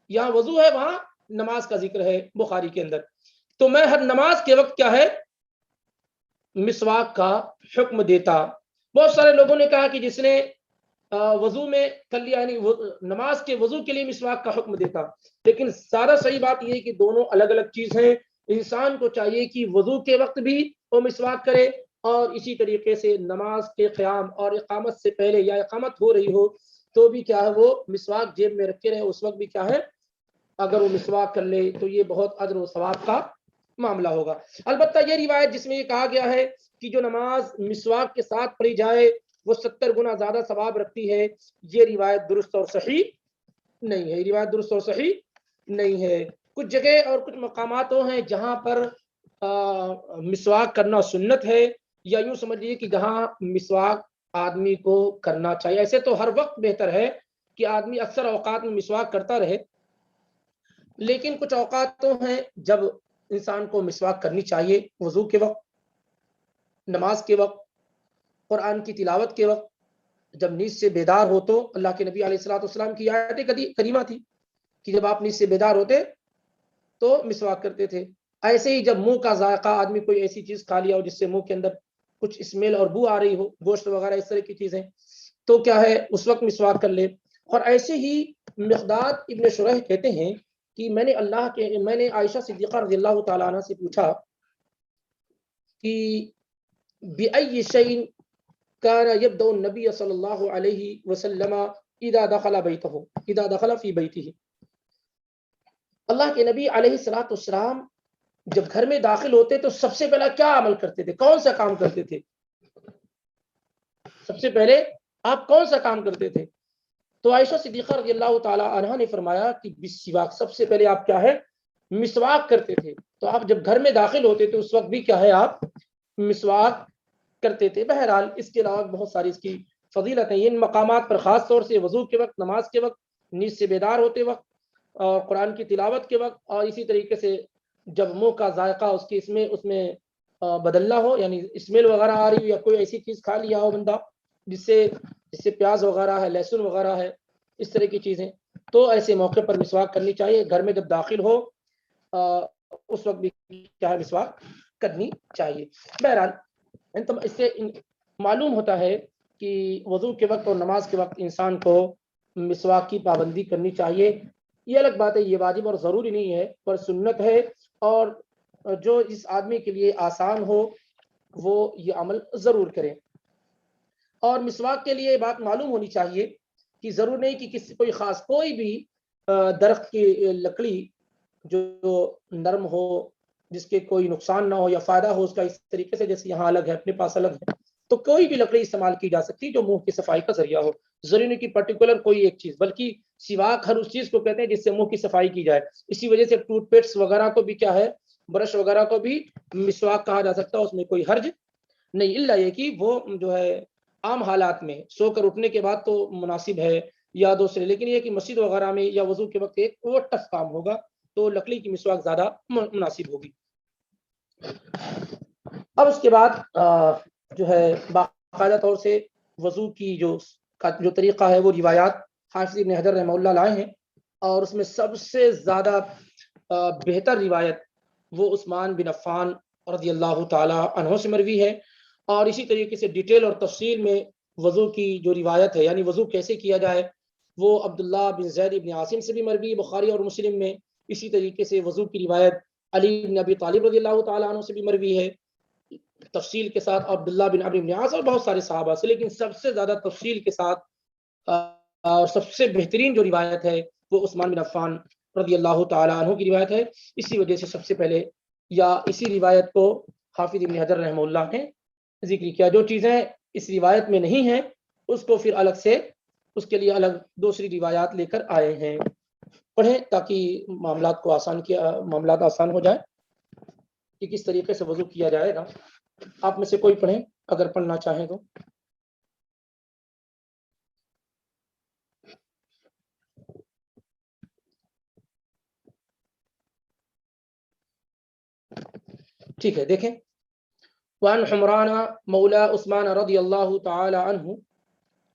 یہاں وضو ہے، وہاں نماز کا ذکر ہے بخاری کے اندر، تو میں ہر نماز کے وقت کیا ہے مسواک کا حکم دیتا۔ بہت سارے لوگوں نے کہا کہ جس نے وضو میں کر لیا، یعنی نماز کے وضو کے لیے مسواک کا حکم دیتا، لیکن زیادہ صحیح بات یہ ہے کہ دونوں الگ الگ چیز ہیں۔ انسان کو چاہیے کہ وضو کے وقت بھی وہ مسواک کرے، اور اسی طریقے سے نماز کے قیام اور اقامت سے پہلے یا اقامت ہو رہی ہو تو بھی کیا ہے وہ مسواک جیب میں رکھے رہے، اس وقت بھی کیا ہے اگر وہ مسواک کر لے تو یہ بہت اجر و ثواب کا معاملہ ہوگا۔ البتہ یہ روایت جس میں یہ کہا گیا ہے کہ جو نماز مسواک کے ساتھ پڑھی جائے وہ 70 گنا زیادہ ثواب رکھتی ہے، یہ روایت درست اور صحیح نہیں ہے، روایت درست اور صحیح نہیں ہے۔ کچھ جگہ اور کچھ مقامات ہیں جہاں پر مسواک کرنا سنت ہے، یا یوں سمجھیے کہ جہاں مسواک آدمی کو کرنا چاہیے۔ ایسے تو ہر وقت بہتر ہے کہ آدمی اکثر اوقات میں مسواک کرتا رہے، لیکن کچھ اوقات تو ہیں جب انسان کو مسواک کرنی چاہیے، وضو کے وقت، نماز کے وقت، قرآن کی تلاوت کے وقت، جب نیند سے بیدار ہو تو اللہ کے نبی علیہ الصلوۃ والسلام کی آیت کریمہ تھی کہ جب آپ نیند سے بیدار ہوتے تو مسواک کرتے تھے۔ ایسے ہی جب منہ کا ذائقہ، آدمی کوئی ایسی چیز کھا لیا ہو جس سے منہ کے اندر کچھ اسمیل اور بو آ رہی ہو، گوشت وغیرہ اس طرح کی چیزیں، تو کیا ہے اس وقت مسواک کر لے۔ اور ایسے ہی مقداد ابن شریح کہتے ہیں کہ میں نے عائشہ صدیقہ رضی اللہ تعالیٰ عنہ سے پوچھا کہ بِأَيِّ شَيْءٍ كَانَ يَبْدَأُ النَّبِيُّ صلی اللہ علیہ وسلم اذا دخل فی بیتہ، اللہ کے نبی علیہ الصلوۃ والسلام جب گھر میں داخل ہوتے تو سب سے پہلا کیا عمل کرتے تھے، کون سا کام کرتے تھے؟ سب سے پہلے آپ کون سا کام کرتے تھے؟ تو عائشہ صدیقہ رضی اللہ تعالی عنہا نے فرمایا کہ بالسواک، سب سے پہلے آپ کیا ہے مسواک کرتے تھے۔ تو آپ جب گھر میں داخل ہوتے تو اس وقت بھی کیا ہے آپ مسواک کرتے تھے۔ بہرحال اس کے علاوہ بہت ساری اس کی فضیلت ہیں، ان مقامات پر خاص طور سے وضو کے وقت، نماز کے وقت، نیند سے بیدار ہوتے وقت، اور قرآن کی تلاوت کے وقت، اور اسی طریقے سے جب منہ کا ذائقہ اس میں بدلنا ہو، یعنی اسمیل وغیرہ آ رہی ہو، یا کوئی ایسی چیز کھا لیا ہو بندہ جس سے پیاز وغیرہ ہے، لہسن وغیرہ ہے، اس طرح کی چیزیں، تو ایسے موقع پر مسواک کرنی چاہیے۔ گھر میں جب داخل ہو اس وقت بھی کیا ہے مسواک کرنی چاہیے۔ بہرحال اس سے معلوم ہوتا ہے کہ وضو کے وقت اور نماز کے وقت انسان کو مسواک کی پابندی کرنی چاہیے۔ یہ الگ بات ہے، یہ واجب اور ضروری نہیں ہے، پر سنت ہے، اور جو اس آدمی کے لیے آسان ہو وہ یہ عمل ضرور کرے۔ اور مسواک کے لیے بات معلوم ہونی چاہیے کہ ضرور نہیں کہ کوئی خاص کوئی بھی درخت کی لکڑی جو نرم ہو، جس کے کوئی نقصان نہ ہو یا فائدہ ہو اس کا، اس طریقے سے جیسے یہاں الگ ہے اپنے پاس الگ ہے، تو کوئی بھی لکڑی استعمال کی جا سکتی جو منہ کی صفائی کا ذریعہ ہو، ضروری نہیں کہ پرٹیکولر کوئی ایک چیز، بلکہ سواک ہر اس چیز کو کہتے ہیں جس سے منہ کی صفائی کی جائے۔ اسی وجہ سے ٹوتھ پیسٹ وغیرہ کو بھی کیا ہے، برش وغیرہ کو بھی مسواک کہا جا سکتا ہے، اس میں کوئی حرج نہیں، الا یہ کہ وہ جو ہے عام حالات میں سو کر اٹھنے کے بعد تو مناسب ہے یا دوسرے، لیکن یہ کہ مسجد وغیرہ میں یا وضو کے وقت ایک وہ ٹف کام ہوگا تو لکڑی کی مسواک زیادہ مناسب ہوگی۔ اب اس کے بعد جو ہے باقاعدہ طور سے وضو کی جو طریقہ ہے وہ روایات حافظ ابن حجر رحمہ اللہ لائے ہیں، اور اس میں سب سے زیادہ بہتر روایت وہ عثمان بن عفان رضی اللہ تعالی عنہ سے مروی ہے، اور اسی طریقے سے ڈیٹیل اور تفصیل میں وضو کی جو روایت ہے، یعنی وضو کیسے کیا جائے، وہ عبداللہ بن زید بن عاصم سے بھی مروی ہے بخاری اور مسلم میں۔ اسی طریقے سے وضو کی روایت علی بن ابی طالب رضی اللہ تعالی عنہ سے بھی مروی ہے تفصیل کے ساتھ، عبداللہ بن عمرو بن عاص اور بہت سارے صحابہ سے، لیکن سب سے زیادہ تفصیل کے ساتھ اور سب سے بہترین جو روایت ہے وہ عثمان بن عفان رضی اللہ تعالی عنہ کی روایت ہے۔ اسی وجہ سے سب سے پہلے یا اسی روایت کو حافظ ابن حجر رحمہ اللہ نے ذکر کیا۔ جو چیزیں اس روایت میں نہیں ہیں اس کو پھر الگ سے اس کے لیے الگ دوسری روایات لے کر آئے ہیں۔ پڑھیں تاکہ معاملات آسان ہو جائے کہ کس طریقے سے وضو کیا جائے گا۔ آپ میں سے کوئی پڑھیں اگر پڑھنا چاہیں تو۔ ٹھیک ہے، دیکھیں وعن حمران مولا عثمان رضی اللہ تعالی عنہ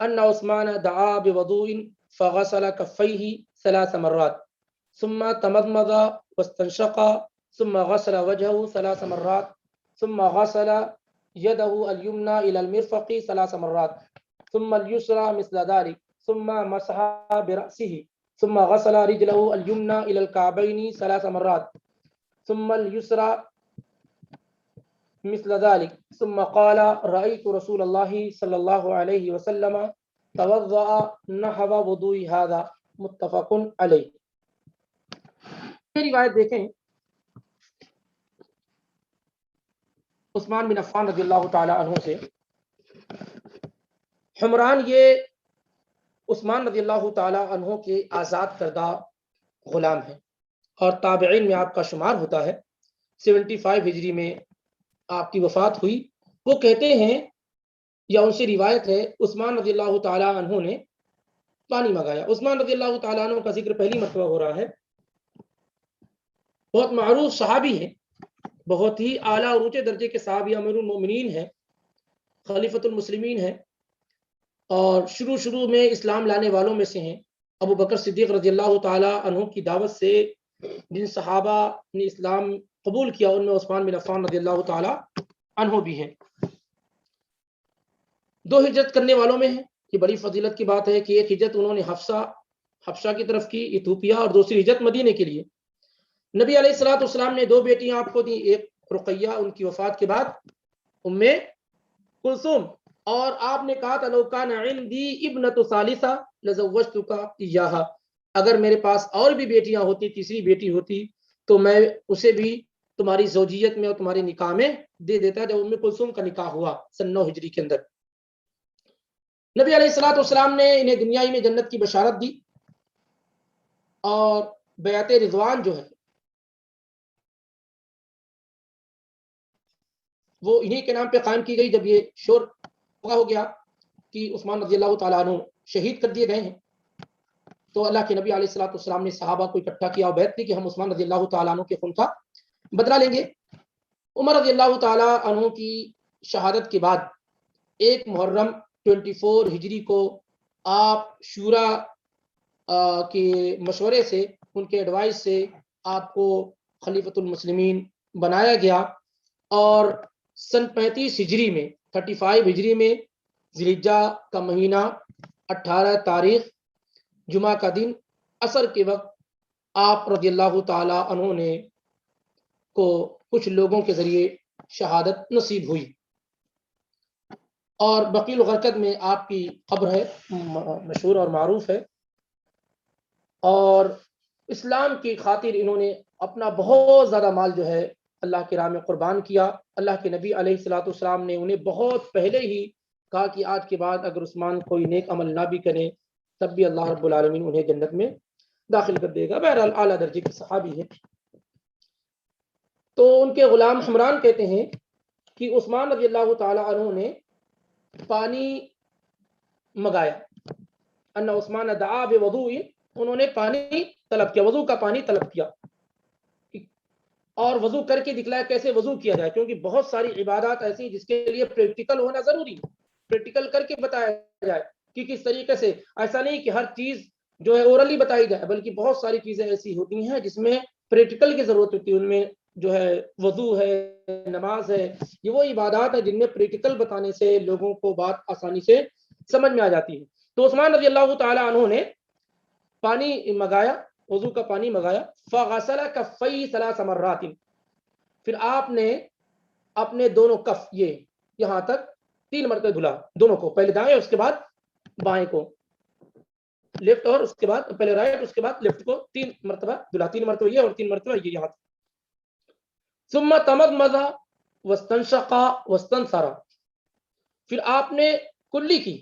ان عثمان دعا بوضوء فغسل كفيه 3 مرات ثم تمضمض واستنشق ثم غسل وجهه 3 مرات ثم غسل يده اليمنى إلى المرفق 3 مرات ثم اليسرى مثل ذلك ثم مسح برأسه ثم غسل رجله اليمنى إلى الكعبين 3 مرات ثم اليسرى مثل ذلك ثم قال رأيت رسول الله صلى الله عليه وسلم توضأ نحو وضوء هذا متفق علیہ. یہ روایت دیکھیں عثمان بن عفان رضی اللہ تعالی عنہ سے. حمران یہ عثمان رضی اللہ تعالی عنہ کے آزاد کردہ غلام ہیں اور تابعین میں آپ کا شمار ہوتا ہے. 75 ہجری میں آپ کی وفات ہوئی. وہ کہتے ہیں یا ان سے روایت ہے عثمان رضی اللہ تعالی عنہ نے پانی منگایا. عثمان رضی اللہ تعالی عنہ کا ذکر پہلی مرتبہ ہو رہا ہے. بہت معروف صحابی ہیں, بہت ہی اعلیٰ اور اونچے درجے کے صحابی, امیر المومنین ہیں, خلیفۃ المسلمین ہیں اور شروع میں اسلام لانے والوں میں سے ہیں. ابو بکر صدیق رضی اللہ تعالی عنہ کی دعوت سے جن صحابہ نے اسلام قبول کیا ان میں عثمان بن عفان رضی اللہ تعالی عنہ بھی ہیں. 2 ہجرت کرنے والوں میں ہیں. یہ بڑی فضیلت کی بات ہے کہ ایک ہجرت انہوں نے حبشہ کی طرف کی, ایتھوپیا, اور دوسری ہجرت مدینے کے لیے. نبی علیہ الصلوۃ والسلام نے 2 بیٹیاں آپ کو دی, ایک رقیہ ان کی وفات کے بعد, ام کلثوم, اور آپ نے کہا تھا لو کان عندی ابنۃ ثالثہ لزوجتک ایاھا, اگر میرے پاس اور بھی بیٹیاں ہوتی, تیسری بیٹی ہوتی تو میں اسے بھی تمہاری زوجیت میں اور تمہاری نکاح میں دے دیتا. جب ام کلثوم کا نکاح ہوا سن 9 ہجری کے اندر, نبی علیہ الصلوۃ والسلام نے انہیں دنیائی میں جنت کی بشارت دی اور بیعت رضوان جو ہے وہ انہی کے نام پہ قائم کی گئی. جب یہ شور ہو گیا کہ عثمان رضی اللہ تعالیٰ عنہ شہید کر دیے گئے ہیں تو اللہ کے نبی علیہ الصلوۃ والسلام نے صحابہ کو اکٹھا کیا اور بیعت کی کہ ہم عثمان رضی اللہ تعالیٰ عنہ کے خون کا بدلہ لیں گے. عمر رضی اللہ تعالیٰ عنہ کی شہادت کے بعد 1 محرم 24 ہجری کو آپ شورا کے مشورے سے, ان کے ایڈوائس سے آپ کو خلیفۃ المسلمین بنایا گیا اور سن 35 ہجری میں 35 ہجری میں ذی الحجہ کا مہینہ 18 تاریخ جمعہ کا دن عصر کے وقت آپ رضی اللہ تعالی عنہ نے کو کچھ لوگوں کے ذریعے شہادت نصیب ہوئی اور بقیع الغرقد میں آپ کی قبر ہے, مشہور اور معروف ہے. اور اسلام کی خاطر انہوں نے اپنا بہت زیادہ مال جو ہے اللہ کی راہ میں قربان کیا. اللہ کے نبی علیہ الصلوۃ والسلام نے انہیں بہت پہلے ہی کہا کہ آج کے بعد اگر عثمان کوئی نیک عمل نہ بھی کرے تب بھی اللہ رب العالمین انہیں جنت میں داخل کر دے گا. بہرحال اعلیٰ درجے کے صحابی ہیں. تو ان کے غلام حمران کہتے ہیں کہ عثمان رضی اللہ تعالی عنہ نے پانی منگایا. ان عثمان دعا بوضوء, انہوں نے پانی طلب کیا, وضو کا پانی طلب کیا اور وضو کر کے دکھلایا کیسے وضو کیا جائے, کیونکہ بہت ساری عبادات ایسی جس کے لیے پریکٹیکل ہونا ضروری ہے, پریکٹیکل کر کے بتایا جائے کہ کس طریقے سے. ایسا نہیں کہ ہر چیز جو ہے اورلی بتائی جائے, بلکہ بہت ساری چیزیں ایسی ہوتی ہیں جس میں پریکٹیکل کی ضرورت ہوتی ہے. ان میں جو ہے وضو ہے, نماز ہے, یہ وہ عبادات ہے جن میں پریکٹیکل بتانے سے لوگوں کو بات آسانی سے سمجھ میں آ جاتی ہے. تو عثمان رضی اللہ تعالی عنہ نے پانی منگایا, وضو کا پانی منگایا. فغسل کفی 3 مرات, پھر آپ نے اپنے دونوں کف یہ یہاں تک 3 مرتبہ دھلا دونوں کو, پہلے دائیں اس کے بعد بائیں کو, لیفٹ اور اس کے بعد پہلے رائٹ اس کے بعد لیفٹ کو 3 مرتبہ دھلا. 3 مرتبہ یہ اور 3 مرتبہ یہ یہاں تک. ثم تمضمض واستنشق واستنثر, پھر آپ نے کلی کی,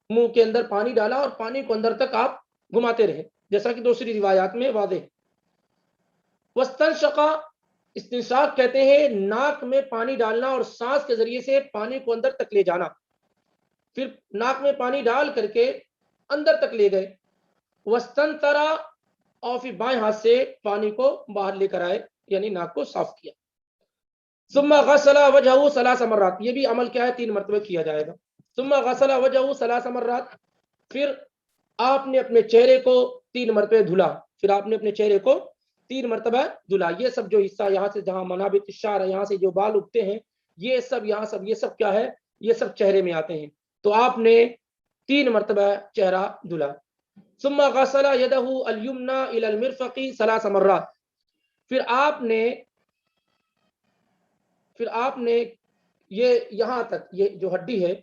منہ کے اندر پانی ڈالا اور پانی کو اندر تک آپ گھماتے رہے جیسا کہ دوسری روایات میں واضح. واستنشق, استنشاق کہتے ہیں ناک میں پانی ڈالنا اور سانس کے ذریعے سے پانی کو اندر تک لے جانا. پھر ناک میں پانی ڈال کر کے اندر تک لے گئے. واستنثر, اور پھر بائیں ہاتھ سے پانی کو باہر لے کر آئے, یعنی ناک کو صاف کیا. ثم غسل وجهه 3 مرات، یہ بھی عمل کیا ہے 3 مرتبہ کیا جائے گا. ثم غسل وجهه 3 مرات، پھر آپ نے اپنے چہرے کو 3 مرتبہ دھلا، پھر آپ نے اپنے چہرے کو 3 مرتبہ دھلا. یہ سب جو حصہ یہاں سے جہاں منابت الشعر ہے، یہاں سے جو بال اگتے ہیں، یہ سب یہاں سب یہ سب کیا ہے، یہ سب چہرے میں آتے ہیں. تو آپ نے 3 مرتبہ چہرہ دھلا. ثم غسل يده اليمنى الى المرفق 3 مرات، پھر آپ نے یہ یہاں تک یہ جو ہڈی ہے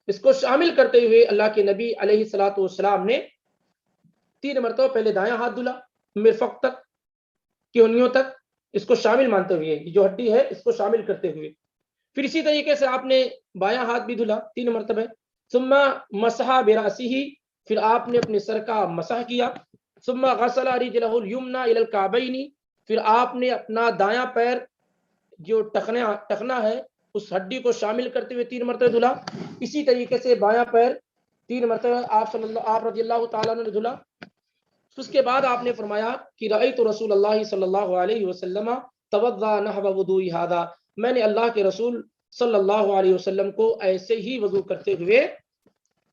اس کو شامل کرتے ہوئے اللہ کے نبی علیہ الصلوۃ والسلام نے 3 مرتبہ پہلے دایاں ہاتھ دھلا مرفق تک، کہنیوں تک، اس کو شامل مانتے ہوئے، یہ جو ہڈی ہے اس کو شامل کرتے ہوئے. پھر اسی طریقے سے آپ نے بایاں ہاتھ بھی دھلا 3 مرتبہ. ثم مسح براسه، پھر آپ نے اپنے سر کا مسح کیا. ثم غسل رجله اليمنى الى الكعبين، پھر آپ نے اپنا دایاں پیر جو ٹخنا ہے اس ہڈی کو شامل کرتے ہوئے 3 مرتبہ دھلا. اسی طریقے سے بایاں پیر 3 مرتبہ آپ رضی اللہ تعالیٰ نے دھلا. اس کے بعد آپ نے فرمایا کہ رأیت رسول اللہ صلی اللہ علیہ وسلم توضأ نحو وضوء هذا، میں نے اللہ کے رسول صلی اللہ علیہ وسلم کو ایسے ہی وضو کرتے ہوئے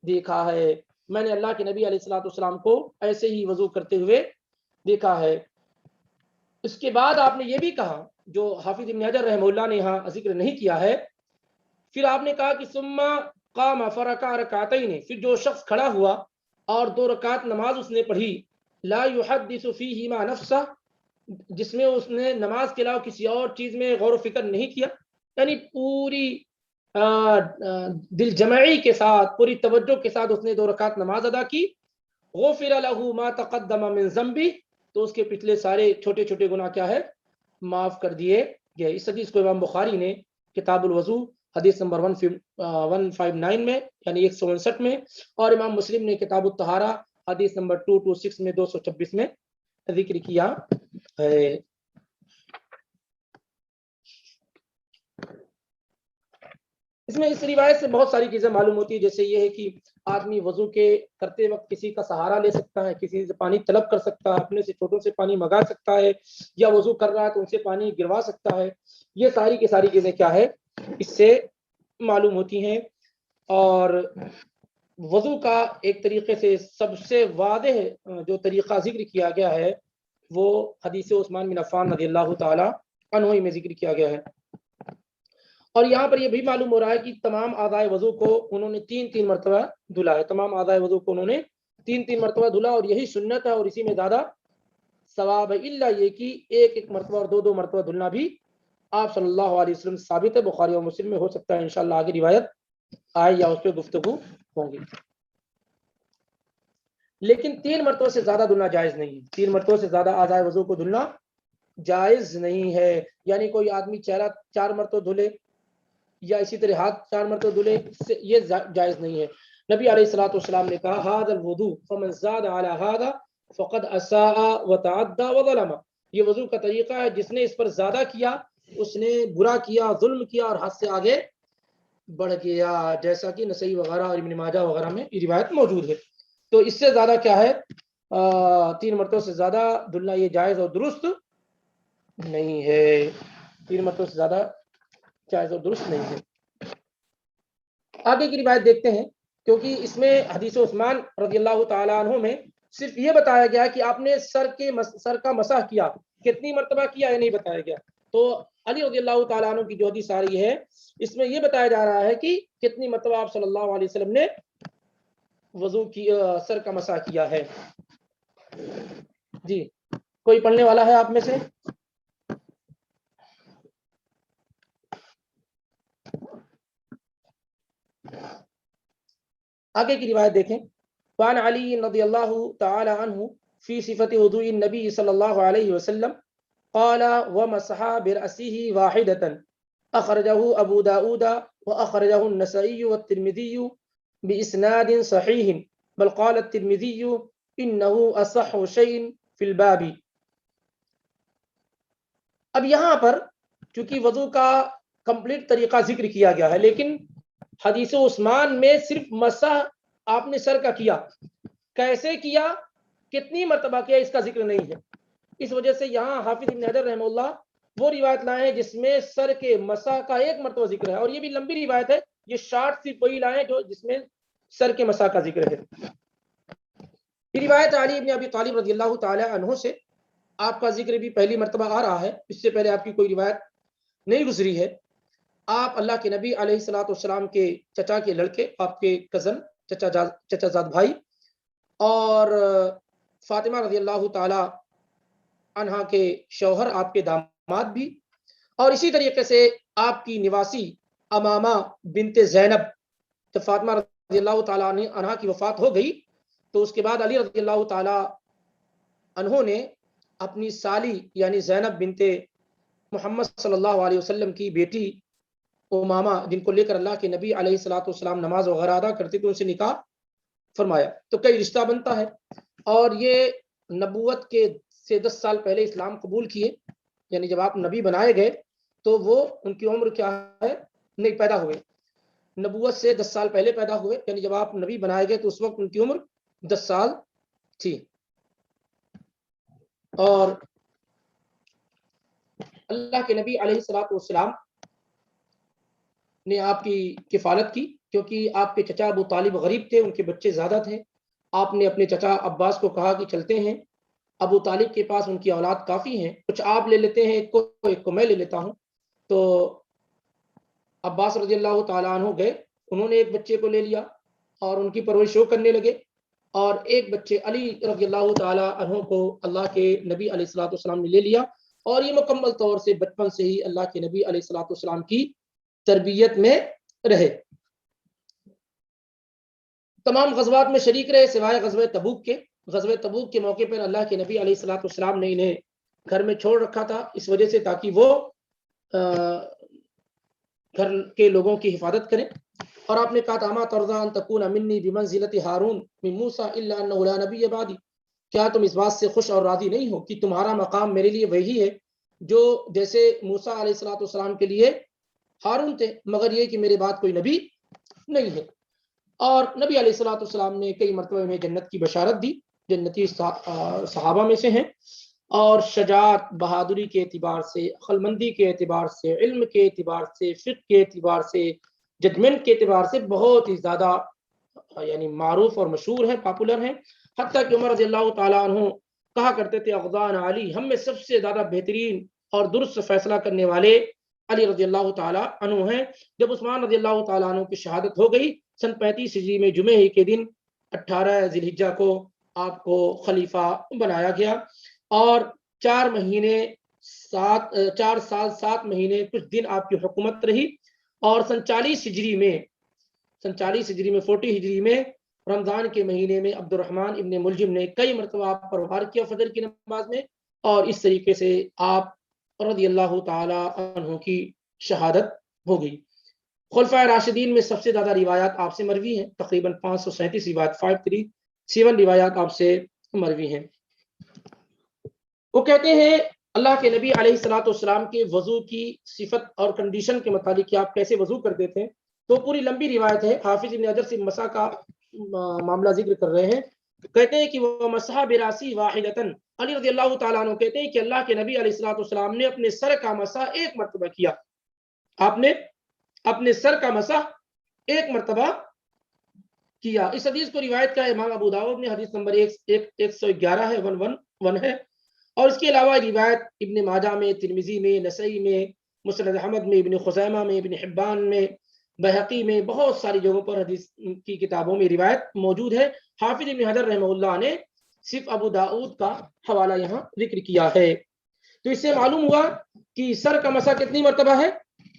دیکھا ہے. میں نے اللہ کے نبی علیہ الصلوۃ والسلام کو ایسے ہی وضو کرتے ہوئے دیکھا ہے. اس کے بعد آپ نے یہ بھی کہا جو حافظ ابن حجر رحمہ اللہ نے یہاں ذکر نہیں کیا ہے، پھر آپ نے کہا کہ ثم قام فرکع رکعتین، پھر جو شخص کھڑا ہوا اور 2 رکعت نماز اس نے پڑھی، لا يحدث فیہما نفسہ، جس میں اس نے نماز کے علاوہ کسی اور چیز میں غور و فکر نہیں کیا، یعنی پوری دل جمعی کے ساتھ، پوری توجہ کے ساتھ اس نے 2 رکعت نماز ادا کی. غفر له ما تقدم من ذنبه، تو اس کے پچھلے سارے چھوٹے چھوٹے گناہ کیا ہے، معاف کر دیے گئے. اس حدیث کو امام بخاری نے کتاب الوضو حدیث نمبر 159 میں یعنی 159 میں، اور امام مسلم نے کتاب الطہارہ حدیث نمبر 226 میں 226 میں ذکر کیا ہے. اس میں اس روایت سے بہت ساری چیزیں معلوم ہوتی ہیں، جیسے یہ ہے کہ آدمی وضو کے کرتے وقت کسی کا سہارا لے سکتا ہے، کسی سے پانی طلب کر سکتا ہے، اپنے سے چھوٹوں سے پانی منگا سکتا ہے، یا وضو کر رہا ہے تو ان سے پانی گروا سکتا ہے. یہ ساری کی ساری چیزیں کیا ہے، اس سے معلوم ہوتی ہیں. اور وضو کا ایک طریقے سے سب سے واضح جو طریقہ ذکر کیا گیا ہے وہ حدیث عثمان بن عفان رضی اللہ تعالی عنہ میں ذکر کیا گیا ہے. اور یہاں پر یہ بھی معلوم ہو رہا ہے کہ تمام اعضائے وضو کو انہوں نے 3 مرتبہ دھلا ہے، تمام اعضائے وضو کو انہوں نے 3 مرتبہ دھلا، اور یہی سنت ہے اور اسی میں زیادہ ثواب ہے. الا یہ کہ 1 مرتبہ اور 2 مرتبہ دھلنا بھی آپ صلی اللہ علیہ وسلم ثابت ہے، بخاری اور مسلم میں. ہو سکتا ہے انشاءاللہ آگے روایت آئے یا اس پہ گفتگو ہوں گی. لیکن 3 مرتبہ سے زیادہ دھلنا جائز نہیں ہے، 3 مرتبہ سے زیادہ اعضائے وضو کو دھلنا جائز نہیں ہے. یعنی کوئی آدمی چہرہ 4 مرتبہ دھلے یا اسی طرح ہاتھ 4 مرتبہ دھلے، یہ جائز نہیں ہے. نبی علیہ الصلوۃ والسلام نے کہا ھذا الوضوء فمن زاد علی ھذا فقد اساء وتعدى وظلم، یہ وضو کا طریقہ ہے، جس نے اس پر زیادہ کیا اس نے برا کیا، ظلم کیا اور حد سے آگے بڑھ گیا، جیسا کہ نسائی وغیرہ اور ابن ماجہ وغیرہ میں یہ روایت موجود ہے. تو اس سے زیادہ کیا ہے، 3 مرتبہ سے زیادہ دھلنا یہ جائز اور درست نہیں ہے، 3 مرتبہ سے زیادہ جائز اور درست نہیں ہے. آگے کی روایت دیکھتے ہیں، کیونکہ اس میں حدیث عثمان رضی اللہ تعالیٰ عنہ میں صرف یہ بتایا گیا کہ آپ نے سر کا مسح کیا، کتنی مرتبہ کیا یہ نہیں بتایا گیا. تو علی رضی اللہ تعالیٰ عنہ کی جو حدیث آ رہی ہے اس میں یہ بتایا جا رہا ہے کہ کتنی مرتبہ آپ صلی اللہ علیہ وسلم نے وضو کی سر کا مسح کیا ہے. جی کوئی پڑھنے والا ہے آپ میں سے؟ آگے کی روایت دیکھیں. وعن علی رضی اللہ تعالی عنہ فی صفت وضوء النبی صلی اللہ علیہ وسلم قال ومسح برأسه واحدة اخرجه ابو داود واخرجه النسائی والترمذی باسناد صحیح بل قال الترمذی انه اصح شيء في الباب. اب یہاں پر چونکہ وضو کا کمپلیٹ طریقہ ذکر کیا گیا ہے، لیکن حدیث عثمان میں صرف مسح آپ نے سر کا کیا، کیسے کیا، کتنی مرتبہ کیا، اس کا ذکر نہیں ہے. اس وجہ سے یہاں حافظ ابن حجر رحمہ اللہ وہ روایت لائے ہیں جس میں سر کے مسح کا ایک مرتبہ ذکر ہے، اور یہ بھی لمبی روایت ہے، یہ شارٹ سی وہی لائے جو جس میں سر کے مسح کا ذکر ہے۔ یہ روایت علی بن ابی طالب رضی اللہ تعالی عنہ سے آپ کا ذکر بھی پہلی مرتبہ آ رہا ہے، اس سے پہلے آپ کی کوئی روایت نہیں گزری ہے۔ آپ اللہ کے نبی علیہ الصلوۃ والسلام کے چچا کے لڑکے، آپ کے کزن، چچا زاد بھائی، اور فاطمہ رضی اللہ تعالی عنہا کے شوہر، آپ کے داماد بھی، اور اسی طریقے سے آپ کی نواسی امامہ بنت زینب، جب فاطمہ رضی اللہ تعالیٰ عنہا کی وفات ہو گئی تو اس کے بعد علی رضی اللہ تعالیٰ عنہ نے اپنی سالی یعنی زینب بنت محمد صلی اللہ علیہ وسلم کی بیٹی امامہ، جن کو لے کر اللہ کے نبی علیہ الصلوۃ والسلام نماز وغیرہ ادا کرتے تھے، ان سے نکاح فرمایا، تو کئی رشتہ بنتا ہے۔ اور یہ نبوت کے سے 10 سال پہلے اسلام قبول کیے، یعنی جب آپ نبی بنائے گئے تو وہ ان کی عمر کیا ہے، نہیں پیدا ہوئے، نبوت سے 10 سال پہلے پیدا ہوئے، یعنی جب آپ نبی بنائے گئے تو اس وقت ان کی عمر 10 سال تھی، اور اللہ کے نبی علیہ الصلوۃ والسلام نے آپ کی کفالت کی، کیونکہ آپ کے چچا ابو طالب غریب تھے، ان کے بچے زیادہ تھے۔ آپ نے اپنے چچا عباس کو کہا کہ چلتے ہیں، ابو طالب کے پاس ان کی اولاد کافی ہیں، کچھ آپ لے لیتے ہیں، ایک کو میں لے لیتا ہوں۔ تو عباس رضی اللہ تعالیٰ عنہ گئے، انہوں نے ایک بچے کو لے لیا اور ان کی پرورش کرنے لگے، اور ایک بچے علی رضی اللہ تعالیٰ عنہ کو اللہ کے نبی علیہ الصلوۃ والسلام نے لے لیا، اور یہ مکمل طور سے بچپن سے ہی اللہ کے نبی علیہ الصلوۃ والسلام کی تربیت میں رہے، تمام غزوات میں شریک رہے سوائے غزوہ تبوک کے۔ غزوہ تبوک کے موقع پر اللہ کے نبی علیہ الصلوۃ والسلام نے انہیں گھر میں چھوڑ رکھا تھا، اس وجہ سے تاکہ وہ گھر کے لوگوں کی حفاظت کریں، اور آپ نے کہا تھا اما ترضی ان تکون منی بمنزلۃ ہارون من موسیٰ الا انہ لا نبی بعدی، کیا تم اس بات سے خوش اور راضی نہیں ہو کہ تمہارا مقام میرے لیے وہی ہے جو جیسے موسیٰ علیہ الصلوۃ والسلام کے لیے ہارون تھے، مگر یہ کہ میرے بعد کوئی نبی نہیں ہے۔ اور نبی علیہ الصلوۃ والسلام نے کئی مرتبہ انہیں جنت کی بشارت دی، جنتی صحابہ میں سے ہیں، اور شجاعت، بہادری کے اعتبار سے، عقل مندی کے اعتبار سے، علم کے اعتبار سے، فقہ کے اعتبار سے، ججمنٹ کے اعتبار سے بہت ہی زیادہ یعنی معروف اور مشہور ہیں، پاپولر ہیں، حتیٰ کہ عمر رضی اللہ تعالیٰ عنہ کہا کرتے تھے اغضان علی، ہم میں سب سے زیادہ بہترین اور درست فیصلہ کرنے والے علی رضی اللہ تعالیٰ عنہ ہیں۔ جب عثمان رضی اللہ تعالیٰ عنہ کی شہادت ہو گئی سن 35 ہجری میں جمعہ ہی کے دن 18 ذی الحجہ کو آپ کو خلیفہ بنایا گیا، اور 4 سال 7 مہینے کچھ دن آپ کی حکومت رہی، اور سن 40 ہجری میں 40 ہجری میں رمضان کے مہینے میں عبد الرحمن ابن ملجم نے کئی مرتبہ آپ پر وار کیا فجر کی نماز میں، اور اس طریقے سے آپ رضی اللہ تعالی عنہ کی شہادت ہو گئی۔ خلفائے راشدین میں سب سے زیادہ روایات آپ سے مروی ہیں، تقریباً 537 روایات، 537 روایات آپ سے مروی ہیں۔ وہ کہتے ہیں اللہ کے نبی علیہ الصلوۃ والسلام کے وضو کی صفت اور کنڈیشن کے متعلق کہ آپ کیسے وضو کرتے تھے، تو پوری لمبی روایت ہے، حافظ ابن حجر سے مسح کا معاملہ ذکر کر رہے ہیں، کہتے ہیں کہ وہ مسح براسی واحدتن، علی رضی اللہ تعالیٰ عنہ کہتے ہیں کہ اللہ کے نبی علیہ الصلوۃ والسلام نے اپنے سر کا مسح ایک مرتبہ کیا، آپ نے اپنے سر کا مسح ایک مرتبہ کیا۔ اس حدیث کو روایت کا امام ابو داؤد نے حدیث نمبر 111 ہے، 111 ہے، اور اس کے علاوہ روایت ابن ماجہ میں، ترمذی میں، نسائی میں، مسند احمد میں، ابن خزیمہ میں، ابن حبان میں، بہقی میں، بہت ساری جگہوں پر حدیث کی کتابوں میں روایت موجود ہے۔ حافظ ابن حجر رحمہ اللہ نے صرف ابو داؤد کا حوالہ یہاں ذکر کیا ہے، تو اس سے معلوم ہوا کہ سر کا مسح کتنی مرتبہ ہے،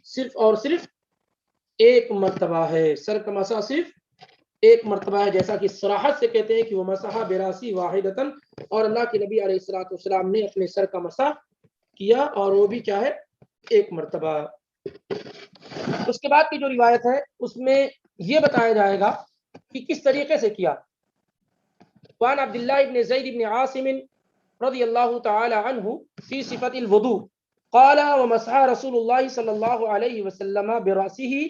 صرف اور صرف ایک مرتبہ ہے، سر کا مسح صرف ایک مرتبہ ہے، جیسا کہ صراحت سے کہتے ہیں کہ وہ مسح براسی واحدتن، اور اللہ کے نبی علیہ الصلوۃ والسلام نے اپنے سر کا مسح کیا، اور وہ بھی کیا ہے، ایک مرتبہ۔ اس کے بعد کی جو روایت ہے اس میں یہ بتایا جائے گا کہ کس طریقے سے کیا۔ وعن عبداللہ ابن زید ابن عاصم رضی اللہ تعالی عنہ فی صفت الوضوء قال ومسح رسول اللہ صلی اللہ علیہ وسلم برأسه